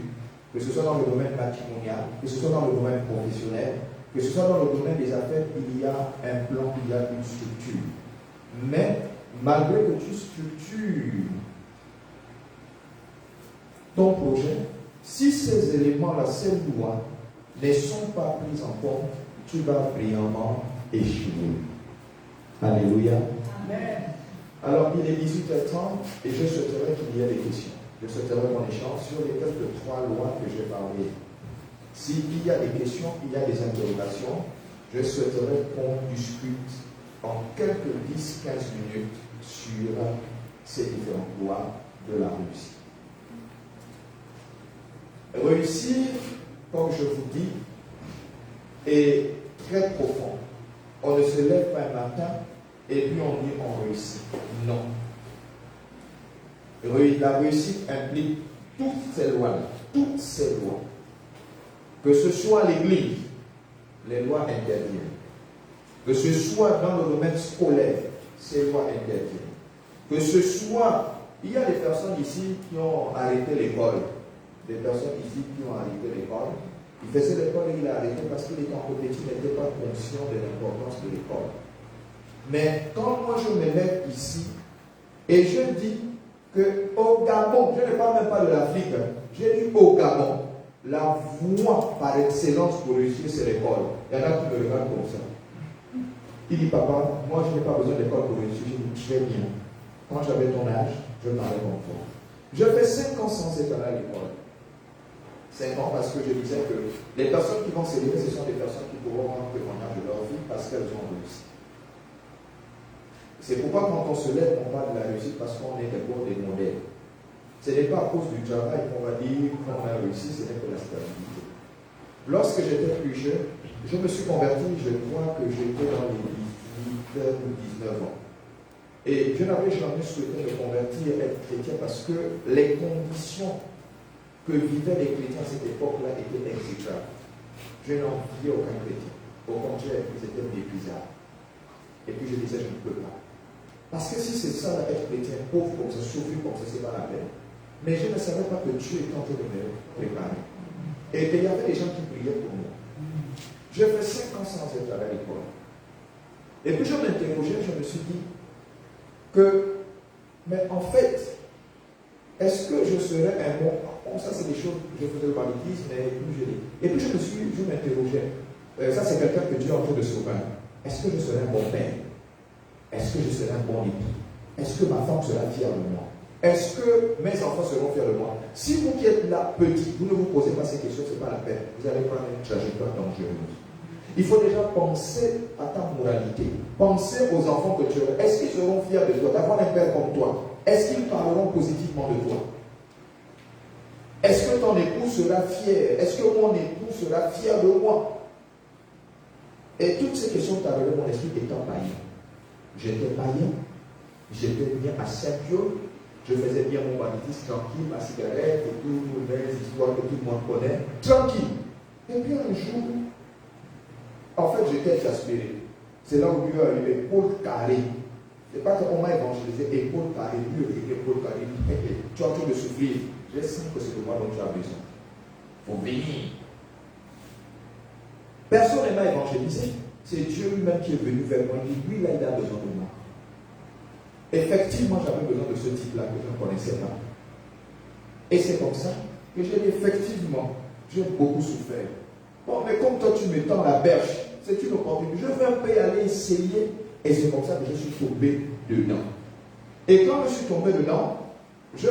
que ce soit dans le domaine matrimonial, que ce soit dans le domaine professionnel, que ce soit dans le domaine des affaires, il y a un plan, il y a une structure. Mais malgré que tu structures ton projet, si ces éléments-là, ces lois, ne sont pas pris en compte, tu vas brillamment échouer. Alléluia. Amen. Alors, il est 18h30 et je souhaiterais qu'il y ait des questions. Je souhaiterais qu'on échange sur les quelques 3 lois que j'ai parlé. S'il y a des questions, il y a des interrogations, je souhaiterais qu'on discute en quelques 10-15 minutes sur ces différentes lois de la réussite. Réussir, comme je vous dis, est très profond. On ne se lève pas un matin et puis on dit on réussit. Non. La réussite implique toutes ces lois. Que ce soit l'Église, les lois interviennent. Que ce soit dans le domaine scolaire, ces lois interviennent. Que ce soit, il y a des personnes ici qui ont arrêté l'école. Des personnes ici qui ont arrêté l'école. Il faisait l'école et il a arrêté parce qu'il était encore petit, il n'était pas conscient de l'importance de l'école. Mais quand moi je me lève ici et je dis qu'au Gabon, je ne parle même pas de l'Afrique, j'ai dit au Gabon, la voie par excellence pour réussir c'est l'école. Il y en a qui me regardent comme ça. Il dit, papa, moi je n'ai pas besoin d'école pour réussir. Je dis, très bien. Quand j'avais ton âge, je parlais comme toi. Je fais 5 ans sans être allé à l'école. 5 ans parce que je disais que les personnes qui vont s'élever, ce sont des personnes qui pourront rendre témoignage de leur vie parce qu'elles ont réussi. C'est pourquoi quand on se lève, on parle de la réussite parce qu'on est d'abord des modèles. Ce n'est pas à cause du travail qu'on va dire qu'on a réussi, ce n'est que la stabilité. Lorsque j'étais plus jeune, je me suis converti, je crois que j'étais dans les 18 ou 19 ans. Et je n'avais jamais souhaité me convertir et être chrétien parce que les conditions que vivaient les chrétiens à cette époque-là étaient exécrables. Je n'enviais aucun chrétien. Au contraire, ils étaient méprisables. Et puis je disais, je ne peux pas. Parce que si c'est ça, être chrétien, pauvre comme ça, souffrir comme ça, c'est pas la peine. Mais je ne savais pas que Dieu est en train de me préparer. Et il y avait des gens qui priaient pour moi. J'ai fait 5 ans sans être à l'école. Et puis je m'interrogeais, je me suis dit que, mais en fait, est-ce que je serais un bon... ça c'est des choses que je faisais le banditisme, mais plus je l'ai. Et puis je m'interrogeais. Ça c'est quelqu'un que Dieu est en train de sauver. Est-ce que je serai un bon père? Est-ce que je serai un bon époux? Est-ce que ma femme sera fière de moi? Est-ce que mes enfants seront fiers de moi? Si vous qui êtes là, petit, vous ne vous posez pas ces questions, ce n'est pas la peine. Vous allez prendre une trajectoire dangereuse. Il faut déjà penser à ta moralité. Penser aux enfants que tu as. Est-ce qu'ils seront fiers de toi, d'avoir un père comme toi? Est-ce qu'ils parleront positivement de toi? Est-ce que ton époux sera fier? Est-ce que mon époux sera fier de moi? Et toutes ces questions t'arrivaient mon esprit étant païen. J'étais païen, j'étais bien à Saint-Pio, je faisais bien mon banditisme tranquille, ma cigarette, et toutes les histoires que tout le monde connaît, tranquille. Et puis un jour, en fait, j'étais exaspéré. C'est là où Dieu a eu l'épaule carrée. C'est pas qu'on m'a évangélisé, épaule carrée, Dieu a eu l'épaule carrée. Tu es en train de souffrir. Je sens que c'est de moi dont tu as besoin. Il faut venir. Personne ne m'a évangélisé. C'est Dieu lui-même qui est venu vers moi. Il dit, lui, là, il a besoin de moi. Effectivement, j'avais besoin de ce type-là que je ne connaissais pas. Et c'est comme ça que j'ai dit, effectivement, j'ai beaucoup souffert. Bon, mais comme toi, tu me tends la berge, c'est une opportunité. Je vais un peu y aller essayer. Et c'est comme ça que je suis tombé dedans. Et quand je suis tombé dedans, je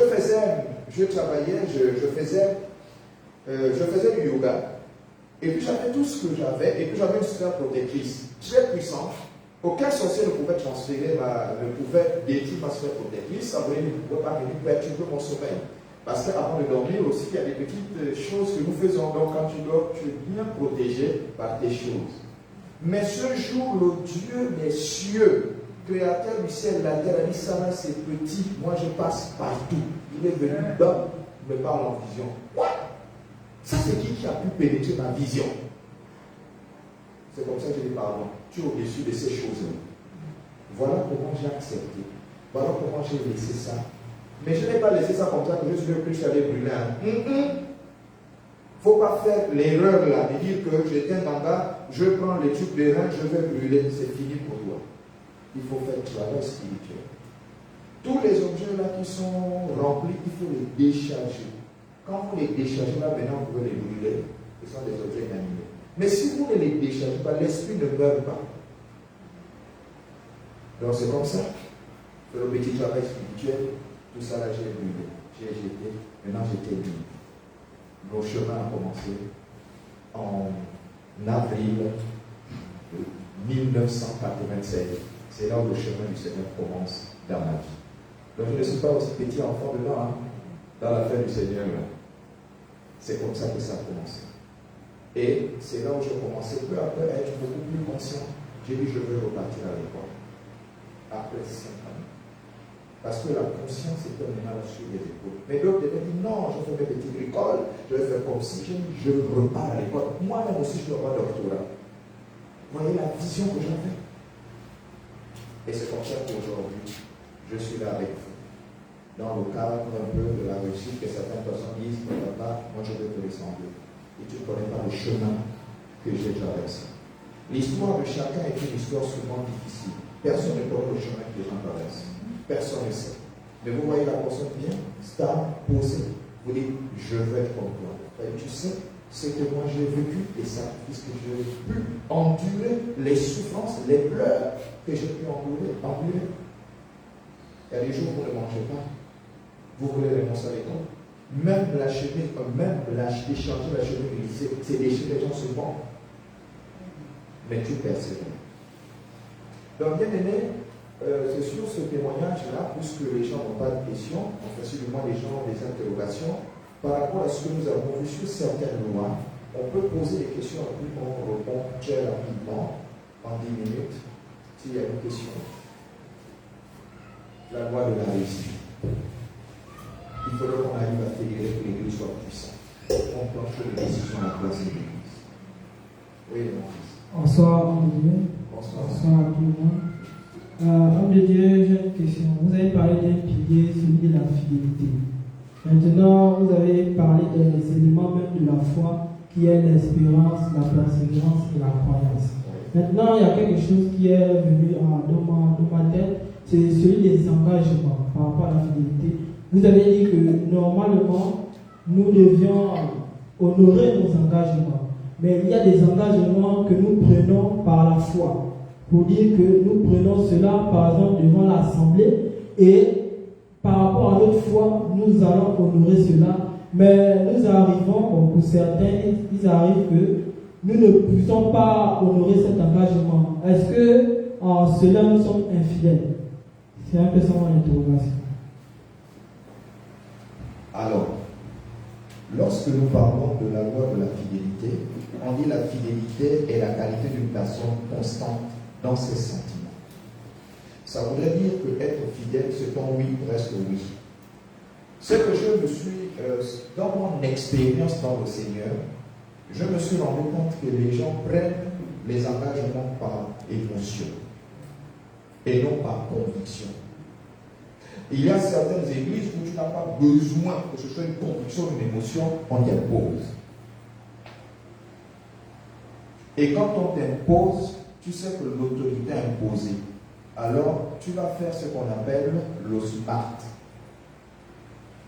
travaillais, je faisais du yoga. Et puis j'avais tout ce que j'avais, et puis j'avais une sphère protectrice très puissante. Aucun sorcier ne pouvait ne pouvait détruire ma sphère protectrice, ça ne pouvait pas venir perturber mon sommeil. Parce qu'avant de dormir aussi, il y a des petites choses que nous faisons. Donc quand tu dors, tu es bien protégé par des choses. Mais ce jour, le Dieu des cieux, créateur du ciel, la terre, a dit ça là c'est petit, moi je passe partout. Il est venu d'homme, me parle en vision. What? Ça c'est qui a pu pénétrer ma vision? C'est comme ça que je dis pardon. Tu es au-dessus de ces choses-là. Voilà comment j'ai accepté. Voilà comment j'ai laissé ça. Mais je n'ai pas laissé ça comme ça que je suis le plus allé brûler. Il ne faut pas faire l'erreur là de dire que j'éteins en bas, je prends les trucs des reins, je vais brûler. C'est fini pour toi. Il faut faire un travail spirituel. Tous les objets là qui sont remplis, il faut les décharger. Quand vous les déchargez là, maintenant vous pouvez les brûler. Ce sont des objets inanimés. Mais si vous ne les déchargez pas, l'esprit ne meurt pas. Donc c'est comme ça. C'est le petit travail spirituel. Tout ça là, j'ai brûlé. J'ai jeté. Maintenant j'étais libre. Mon chemin a commencé en avril 1987. C'est là où le chemin du Seigneur commence dans ma vie. Donc je ne suis pas aussi petit enfant dedans, dans l'affaire du Seigneur. C'est comme ça que ça a commencé. Et c'est là où j'ai commencé peu à peu à être beaucoup plus conscient. J'ai dit je veux repartir à l'école. Après 5 ans. Parce que la conscience était maintenant sur les épaules. Mais d'autres avaient dit non, je fais mes petites écoles, je vais faire comme si je repars à l'école. Moi-même aussi, je dois avoir un doctorat. Vous voyez la vision que j'avais. Et c'est comme ça qu'aujourd'hui, je suis là avec vous. Dans le cadre un peu de la réussite que certaines personnes disent, papa, moi je veux te ressembler. Et tu ne connais pas le chemin que j'ai traversé. L'histoire de chacun est une histoire souvent difficile. Personne ne connaît le chemin que les gens traversent. Personne ne sait. Mais vous voyez la personne vient, stable, posée. Vous dites, je veux être comme toi. Et tu sais, c'est que moi j'ai vécu les sacrifices que j'ai pu endurer, les souffrances, les pleurs que j'ai pu endurer. Il y a des jours où vous ne mangez pas. Vous voulez renoncer à l'école. Même l'acheter, même échanger la chemin, c'est déchets, les gens se vendent. Mais tu persévères. Donc, bien aimé, c'est sur ce témoignage-là, puisque les gens n'ont pas de questions, enfin, si du moins les gens ont des interrogations, par rapport à ce que nous avons vu sur certaines lois, on peut poser des questions et puis on répond très rapidement, en 10 minutes, s'il y a une question. La loi de la réussite. Il faudrait qu'on arrive à fédérer que l'Église soit puissante. On planche les décisions à la place de l'Église. Oui, mon fils. Bonsoir, homme de Dieu. Bonsoir. Bonsoir à tout le monde. Homme de Dieu, j'ai une question. Vous avez parlé d'un pilier, celui de la fidélité. Maintenant, vous avez parlé des éléments même de la foi, qui est l'espérance, la persévérance et la croyance. Maintenant, il y a quelque chose qui est venu dans ma tête, c'est celui des engagements par rapport à la fidélité. Vous avez dit que normalement, nous devions honorer nos engagements. Mais il y a des engagements que nous prenons par la foi. Pour dire que nous prenons cela, par exemple, devant l'Assemblée, et par rapport à notre foi, nous allons honorer cela. Mais nous arrivons, pour certains, il arrive que nous ne puissions pas honorer cet engagement. Est-ce que en cela nous sommes infidèles? C'est un peu ça mon interrogation. Alors, lorsque nous parlons de la loi de la fidélité, on dit la fidélité est la qualité d'une personne constante dans ses sentiments. Ça voudrait dire que être fidèle, c'est un oui presque oui. C'est que je me suis, dans mon expérience dans le Seigneur, je me suis rendu compte que les gens prennent les engagements par émotion et non par conviction. Il y a certaines églises où tu n'as pas besoin que ce soit une conviction, une émotion, on t'impose. Et quand on t'impose, tu sais que l'autorité est imposée. Alors, tu vas faire ce qu'on appelle le SMART.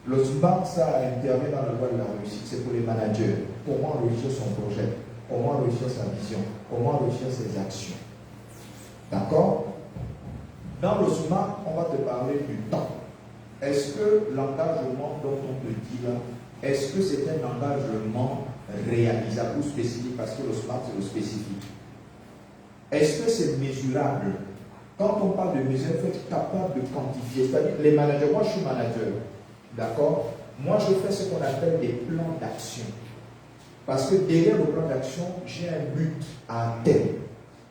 Le SMART, ça intervient dans la loi de la réussite. C'est pour les managers. Comment réussir son projet? Comment réussir sa vision? Comment réussir ses actions? D'accord? Dans le SMART, on va te parler du temps. Est-ce que l'engagement dont on te dit là, est-ce que c'est un engagement réalisable ou spécifique? Parce que le SMART, c'est le spécifique. Est-ce que c'est mesurable? Quand on parle de mesure, il faut être capable de quantifier. C'est-à-dire, les managers, moi je suis manager, d'accord? Moi je fais ce qu'on appelle des plans d'action. Parce que derrière le plan d'action, j'ai un but à atteindre.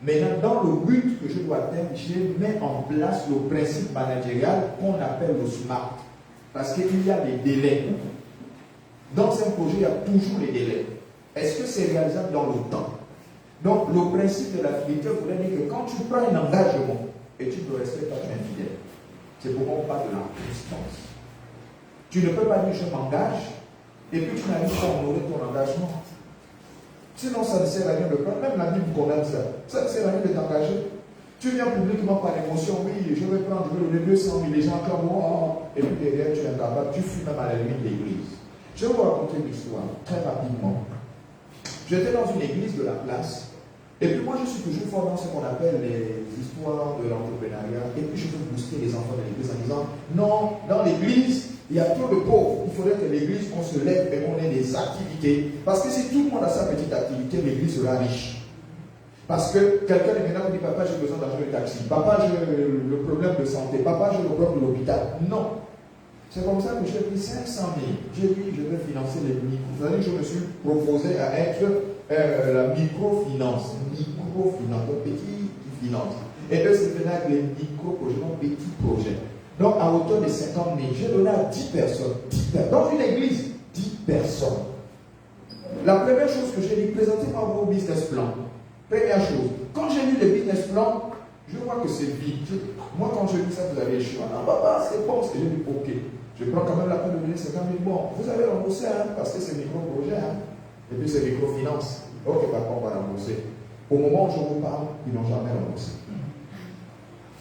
Maintenant, dans le but que je dois atteindre, je mets en place le principe managérial qu'on appelle le SMART. Parce qu'il y a des délais. Dans un projet, il y a toujours les délais. Est-ce que c'est réalisable dans le temps? Donc, le principe de la fidélité voudrait dire que quand tu prends un engagement et tu le respectes, tu es infidèle. C'est pourquoi on parle de la constance. Tu ne peux pas dire je m'engage et puis tu n'arrives pas à honorer ton engagement. Sinon, ça ne sert à rien de prendre. Même la Bible condamne ça. Ça ne sert à rien de t'engager. Tu viens publiquement par émotion, oui, je vais prendre, je vais donner 200 000, les gens comme moi, et puis derrière, tu es incapable, tu fuis même à la limite de l'église. Je vais vous raconter une histoire, très rapidement. J'étais dans une église de la place, et puis moi je suis toujours fort dans ce qu'on appelle les histoires de l'entrepreneuriat, et puis je veux booster les enfants de l'église en disant, non, dans l'église, il y a trop de pauvres, il faudrait que l'église, on se lève et qu'on ait des activités, parce que si tout le monde a sa petite activité, l'église sera riche. Parce que quelqu'un est maintenant qui dit, papa, j'ai besoin d'argent de taxi, papa, j'ai le problème de santé, papa, j'ai le problème de l'hôpital. Non. C'est comme ça que j'ai pris 500 000. J'ai dit, je vais financer les micros. C'est-à-dire que je me suis proposé à être la microfinance. Microfinance, un petit qui finance. Et eux, c'est maintenant avec les micro-projets, donc petits projets. Donc, à hauteur de 50 000, j'ai donné à 10 personnes. Dans une église, 10 personnes. La première chose que j'ai dit, présentez-moi vos business plans. Première chose, quand j'ai lu le business plan, Je vois que c'est vide. Moi, quand je dis ça, vous avez échoué. Non, papa, c'est bon. Je dis, ok. Je prends quand même la peine de donner 50 000. Bon, vous avez remboursé, hein, parce que c'est micro-projet. Hein. Et puis c'est microfinance. Ok, papa, on va rembourser. Au moment où je vous parle, ils n'ont jamais remboursé.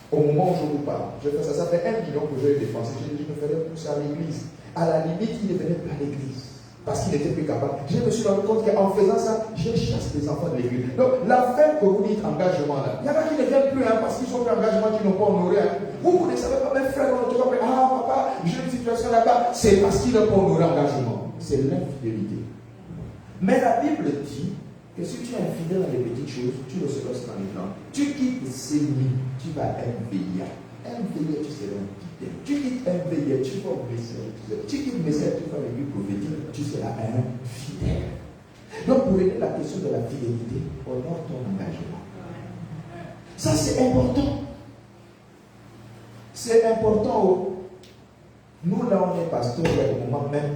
Au moment où je vous parle, je fais ça. Ça fait 1 million que j'ai dépensé. J'ai dit, je me ferais pousser à l'église. À la limite, il ne venait pas à l'église. Parce qu'il n'était plus capable. Je me suis rendu compte qu'en faisant ça, j'ai chassé les enfants de l'église. Donc, l'affaire que vous dites engagement là, il y en a qui ne viennent plus hein, parce qu'ils sont plus engagement, qui n'ont pas honoré. Hein. Vous ne savez pas, mes frères, on ne pas ah papa, j'ai une situation là-bas. C'est parce qu'ils n'ont pas honoré engagement. C'est l'infidélité. Mais la Bible dit que si tu es infidèle dans les petites choses, tu le seras dans les grandes. Tu quittes ces nuits, tu vas être veillé. Un veillé, tu seras infidèle. Tu quittes un veillé, tu vas blesser. Tu quittes Messie, tu vas l'église prophétique, tu seras un fidèle. Donc, pour régler la question de la fidélité, honore ton engagement. Ça, c'est important. C'est important. Nous, là, on est pasteur, au moment même,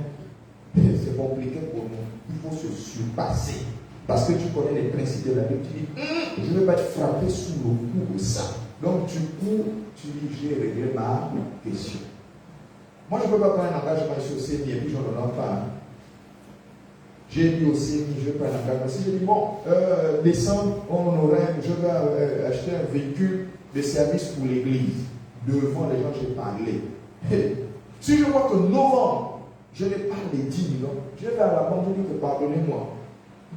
c'est compliqué pour nous. Il faut se surpasser. Parce que tu connais les principes de la Bible. Tu dis, je ne vais pas te frapper sous le coup de ça. Donc, tu cours, tu dis, j'ai réglé ma question. Moi, je ne peux pas prendre un engagement ici au CMI et puis je ne l'honore pas. Hein. J'ai dit au CMI, je vais prendre un engagement. Si je dis, bon, décembre, je vais acheter un véhicule de service pour l'église. Devant les gens, j'ai parlé. Si je vois que novembre, je n'ai pas les 10 millions, je vais à la banque, je dis que pardonnez-moi.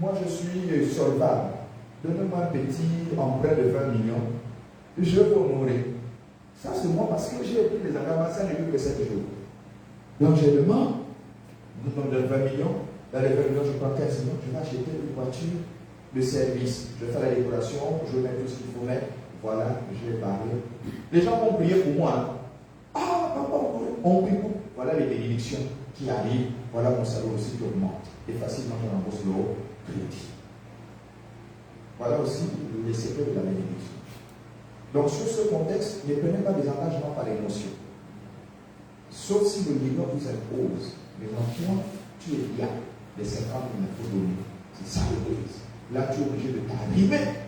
Moi, je suis solvable. Donnez-moi un petit emprunt de 20 millions. Je vais honorer. Ça, c'est moi parce que j'ai pris les engagements, ça n'est que 7 jours. Donc, je demande, nous donne 20 millions. Dans les 20 millions, je prends 15 millions. Je vais acheter une voiture de service. Je vais faire la décoration, je vais mettre tout ce qu'il faut mettre. Voilà, je vais parler. Les gens vont prier pour moi. Hein. Ah, papa, on prie pour. Voilà les bénédictions qui arrivent. Voilà mon salaire aussi qui augmente. Et facilement, je rembourse le crédit. Voilà aussi les secrets de la bénédiction. Donc, sur ce contexte, ne prenez pas des engagements par émotion. Sauf si le leader vous impose. Mais maintenant, tu es bien. Les 50 000 il faut donner. C'est ça le risque. Là, tu es obligé de t'arriver.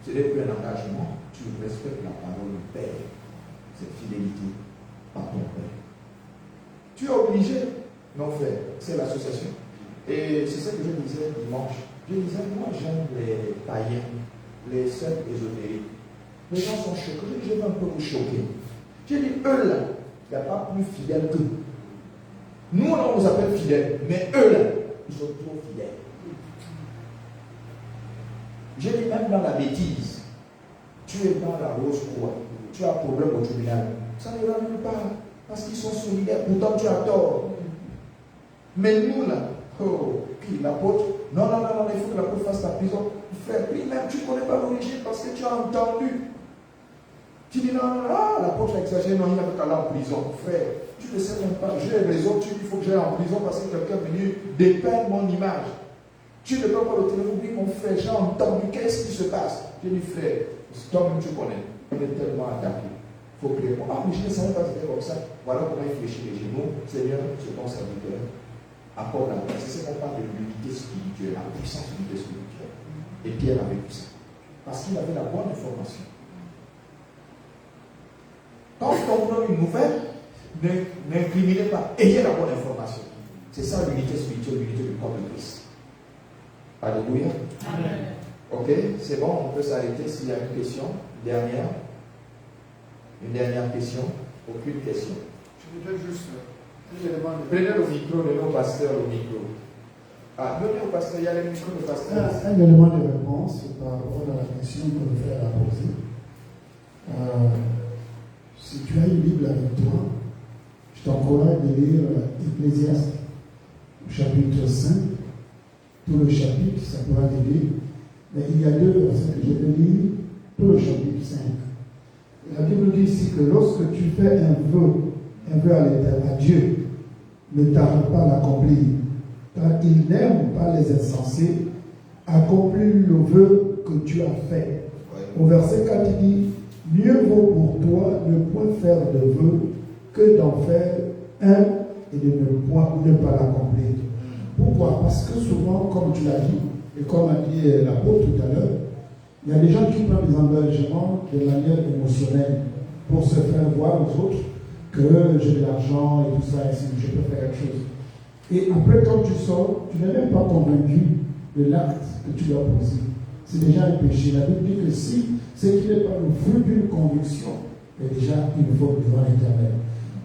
Ce n'est plus un engagement. Tu respectes la parole du Père. Cette fidélité par ton Père. Tu es obligé. Non, frère. C'est l'association. Et c'est ça que je disais dimanche. Je disais, moi j'aime les païens, les sœurs ésotériques. Les gens sont choqués. Je vais un peu vous choquer. J'ai dit, eux là, il n'y a pas plus fidèles que nous. Nous, on nous appelle fidèles, mais eux là, ils sont trop fidèles. J'ai dit, même dans la bêtise, tu es dans la rose croix, tu as un problème au tribunal. Ça ne ramène pas, parce qu'ils sont solidaires. Pourtant, tu as tort. Mais nous là, oh, puis l'apôtre, non, il faut que l'apôtre fasse la prison. Frère, lui-même, tu ne connais pas l'origine parce que tu as entendu. Tu dis non, l'apôtre a exagéré, non, il n'avait qu'à aller en prison. Frère, tu ne sais même pas, j'ai raison, tu dis qu'il faut que j'aille en prison parce que quelqu'un est venu dépeindre mon image. Tu ne peux pas le téléphone, dis mon frère, j'ai entendu, qu'est-ce qui se passe? J'ai dit, frère, toi-même tu connais, on est tellement attaqué. Il faut prier. Ah, mais je ne savais pas que c'était comme ça. Voilà comment il fléchit les genoux. Seigneur, c'est ton serviteur. Accorde la paix. C'est ce qu'on parle de l'unité spirituelle, la puissance de l'unité spirituelle. Et Pierre avait tout ça. Parce qu'il avait la bonne information. Quand on prend une nouvelle, n'incriminez pas. Ayez la bonne information. C'est ça l'unité spirituelle, l'unité du corps de Christ. Alléluia. Amen. Ok, c'est bon, on peut s'arrêter s'il y a une question. Dernière. Une dernière question. Aucune question. Je voudrais juste Prenez le micro, donnez au pasteur le micro. Ah, donnez au pasteur, il y a le micro du pasteur. Un élément de réponse par rapport à la question que le frère a posée. Si tu as une Bible avec toi, je t'encourage de lire Ecclésiaste, chapitre 5. Tout le chapitre, ça pourra t'aider. Mais il y a 2 versets que je vais lire, tout le chapitre 5. La Bible dit ici que lorsque tu fais un vœu à Dieu, ne tarde pas à l'accomplir, car il n'aime pas les insensés. Accomplis le vœu que tu as fait. Au verset 4, il dit, mieux vaut pour toi ne point faire de vœu que d'en faire un et de ne pas l'accomplir. Pourquoi? Parce que souvent, comme tu l'as dit, et comme a dit l'apôtre tout à l'heure, Il y a des gens qui prennent des engagements de manière émotionnelle pour se faire voir aux autres que j'ai de l'argent et tout ça, et si je peux faire quelque chose. Et après, quand tu sors, tu n'es même pas convaincu de l'acte que tu dois poser. C'est déjà un péché. La Bible dit que si c'est qu'il n'est pas le fruit d'une conviction, et déjà, il faut devant l'Éternel.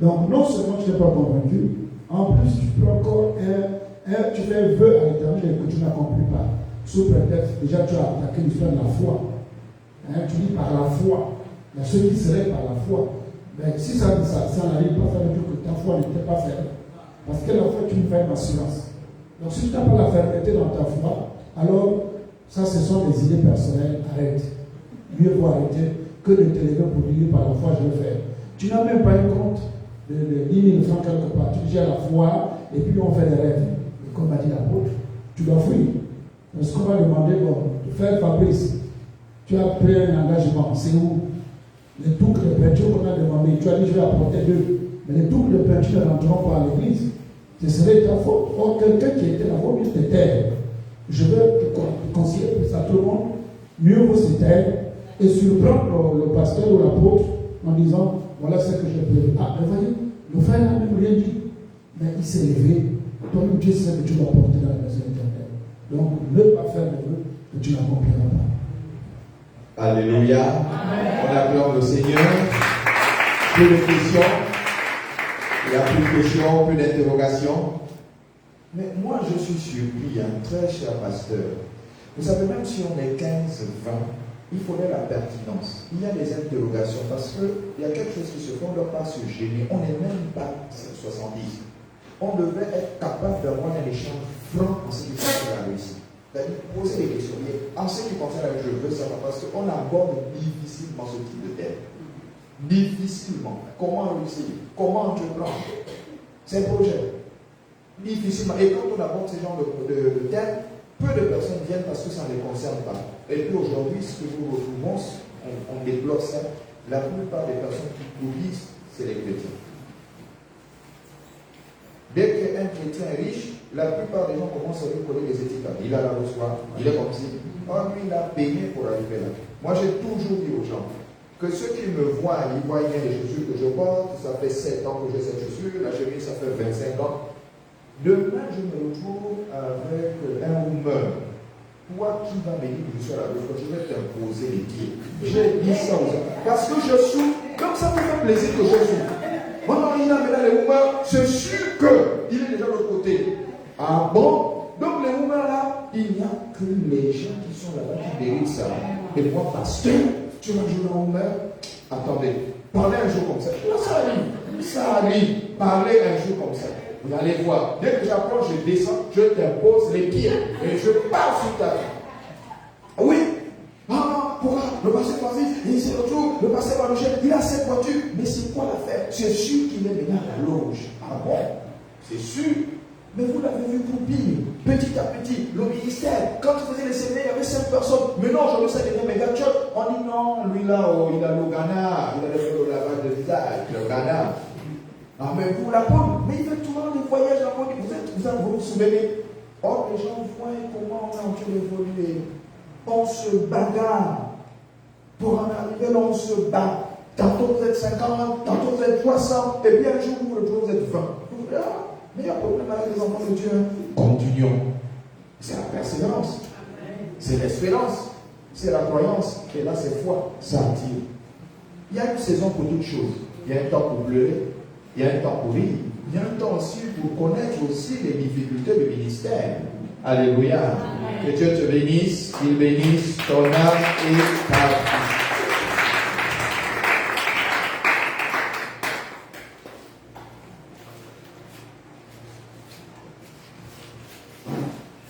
Donc, non seulement tu n'es pas convaincu, en plus, tu peux encore tu fais un vœu à l'Éternel que tu n'accomplis pas. Sous prétexte, déjà, tu as attaqué l'histoire de la foi. Tu dis par la foi. Il y a ceux qui seraient par la foi. Mais si ça n'arrive pas, ça veut dire que ta foi n'était pas ferme. Parce que la foi est une ferme assurance. Donc, si tu n'as pas la fermeté dans ta foi, alors, ça, ce sont des idées personnelles. Arrête. Mieux vaut arrêter que de te lever pour dire par la foi, je vais faire. Tu n'as même pas un compte de 10 000 francs quelque part. Tu dis j'ai la foi et puis on fait des rêves. Et comme a dit l'apôtre, tu dois fuir. Parce qu'on va demander, de faire Fabrice, tu as pris un engagement, c'est où? Les touques de peinture qu'on a demandé, tu as dit je vais apporter 2. Mais les touques de peinture ne rentreront pas à l'église. Ce serait ta faute. Or, quelqu'un qui était là, vaut mieux te taire. Je vais te conseiller pour ça tout le monde. Mieux vaut se taire et surprendre le pasteur ou l'apôtre en disant voilà ce que j'ai prévu. Ah, mais voyez, le frère n'a même rien dit. Mais il s'est levé. Toi-même, Dieu sait que tu vas porter dans la maison éternelle. Donc, ne pas faire de vœux que tu n'accompliras pas. Alléluia. Amen. On acclame le Seigneur. Plus de questions. Il n'y a plus de questions, plus d'interrogations. Mais moi, je suis surpris, très cher pasteur. Vous savez, même si on est 15, 20, il faudrait la pertinence. Il y a des interrogations parce qu'il y a quelque chose qui se fait, on ne doit pas se gêner. On n'est même pas 70. On devait être capable d'avoir un échange franc en ce qui concerne la réussite. C'est-à-dire poser des questions. Mais en ce qui concerne la je veux savoir parce qu'on aborde difficilement ce type de thème. Difficilement. Comment réussir? Comment entreprendre? C'est un projet. Difficilement. Et quand on aborde ce genre de thème, peu de personnes viennent parce que ça ne les concerne pas. Et puis aujourd'hui, ce que nous retrouvons, on débloque ça. La plupart des personnes qui produisent, c'est les chrétiens. Dès qu'un chrétien est riche, la plupart des gens commencent à lui coller des étiquettes. Il a la reçoit, il est comme si. Oh, lui, il a payé pour arriver là. Moi, j'ai toujours dit aux gens que ceux qui me voient, ils voient bien les chaussures que je porte. Ça fait 7 ans que j'ai cette chaussure. La chemise, ça fait 25 ans. Demain, je me retrouve avec un woman. Toi qui vas me dire que je suis à la gauche, je vais t'imposer les pieds. J'ai dit ça aux gens. Parce que je suis. Donc ça me fait plaisir que je suis. Oh non, il a maintenant les women, c'est sûr qu'il est déjà de l'autre côté. Ah bon? Donc les women là, il n'y a que les gens qui sont là-bas qui méritent ça. Et moi, pasteur, tu vas jouer en woman? Attendez, parlez un jour comme ça. Ça arrive. Ça arrive. Parlez un jour comme ça. Vous allez voir, dès que j'approche, je descends, je t'impose les pieds et je pars sur ta vie. Oui, pourquoi le pasteur Francis, il se retrouve, le pasteur Malouchel, il a 7 voitures, mais c'est quoi l'affaire? C'est sûr qu'il est maintenant à la loge. Ah bon? C'est sûr. Mais vous l'avez vu pour pire, petit à petit, le ministère, quand vous faisiez les séminaires, il y avait 5 personnes. Mais non, aujourd'hui, ça devient méga church. On dit non, lui là, il a le Ghana, il a le lavage de visage, le Ghana. Ah, mais pour la pomme, mais il fait toujours des voyages à Moni. Vous vous souvenez? Or, les gens voient comment on a en train d'évoluer. On se bagarre. Pour en arriver là, on se bat. Tantôt vous êtes 50, tantôt vous êtes 60, et puis un jour vous vous êtes 20. Vous dites, ah, mais il y a un problème avec les enfants de Dieu. Continuons. C'est la persévérance. C'est l'espérance. C'est la croyance. Et là, c'est foi. Ça attire. Il y a une saison pour toutes choses. Il y a un temps pour pleurer. Il y a un temps pour rire. Il y a un temps aussi pour connaître aussi les difficultés du ministère. Alléluia. Amen. Que Dieu te bénisse, qu'il bénisse ton âme et ta vie.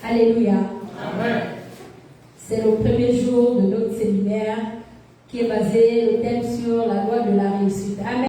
Alléluia. Amen. C'est le premier jour de notre séminaire qui est basé, le thème sur la loi de la réussite. Amen.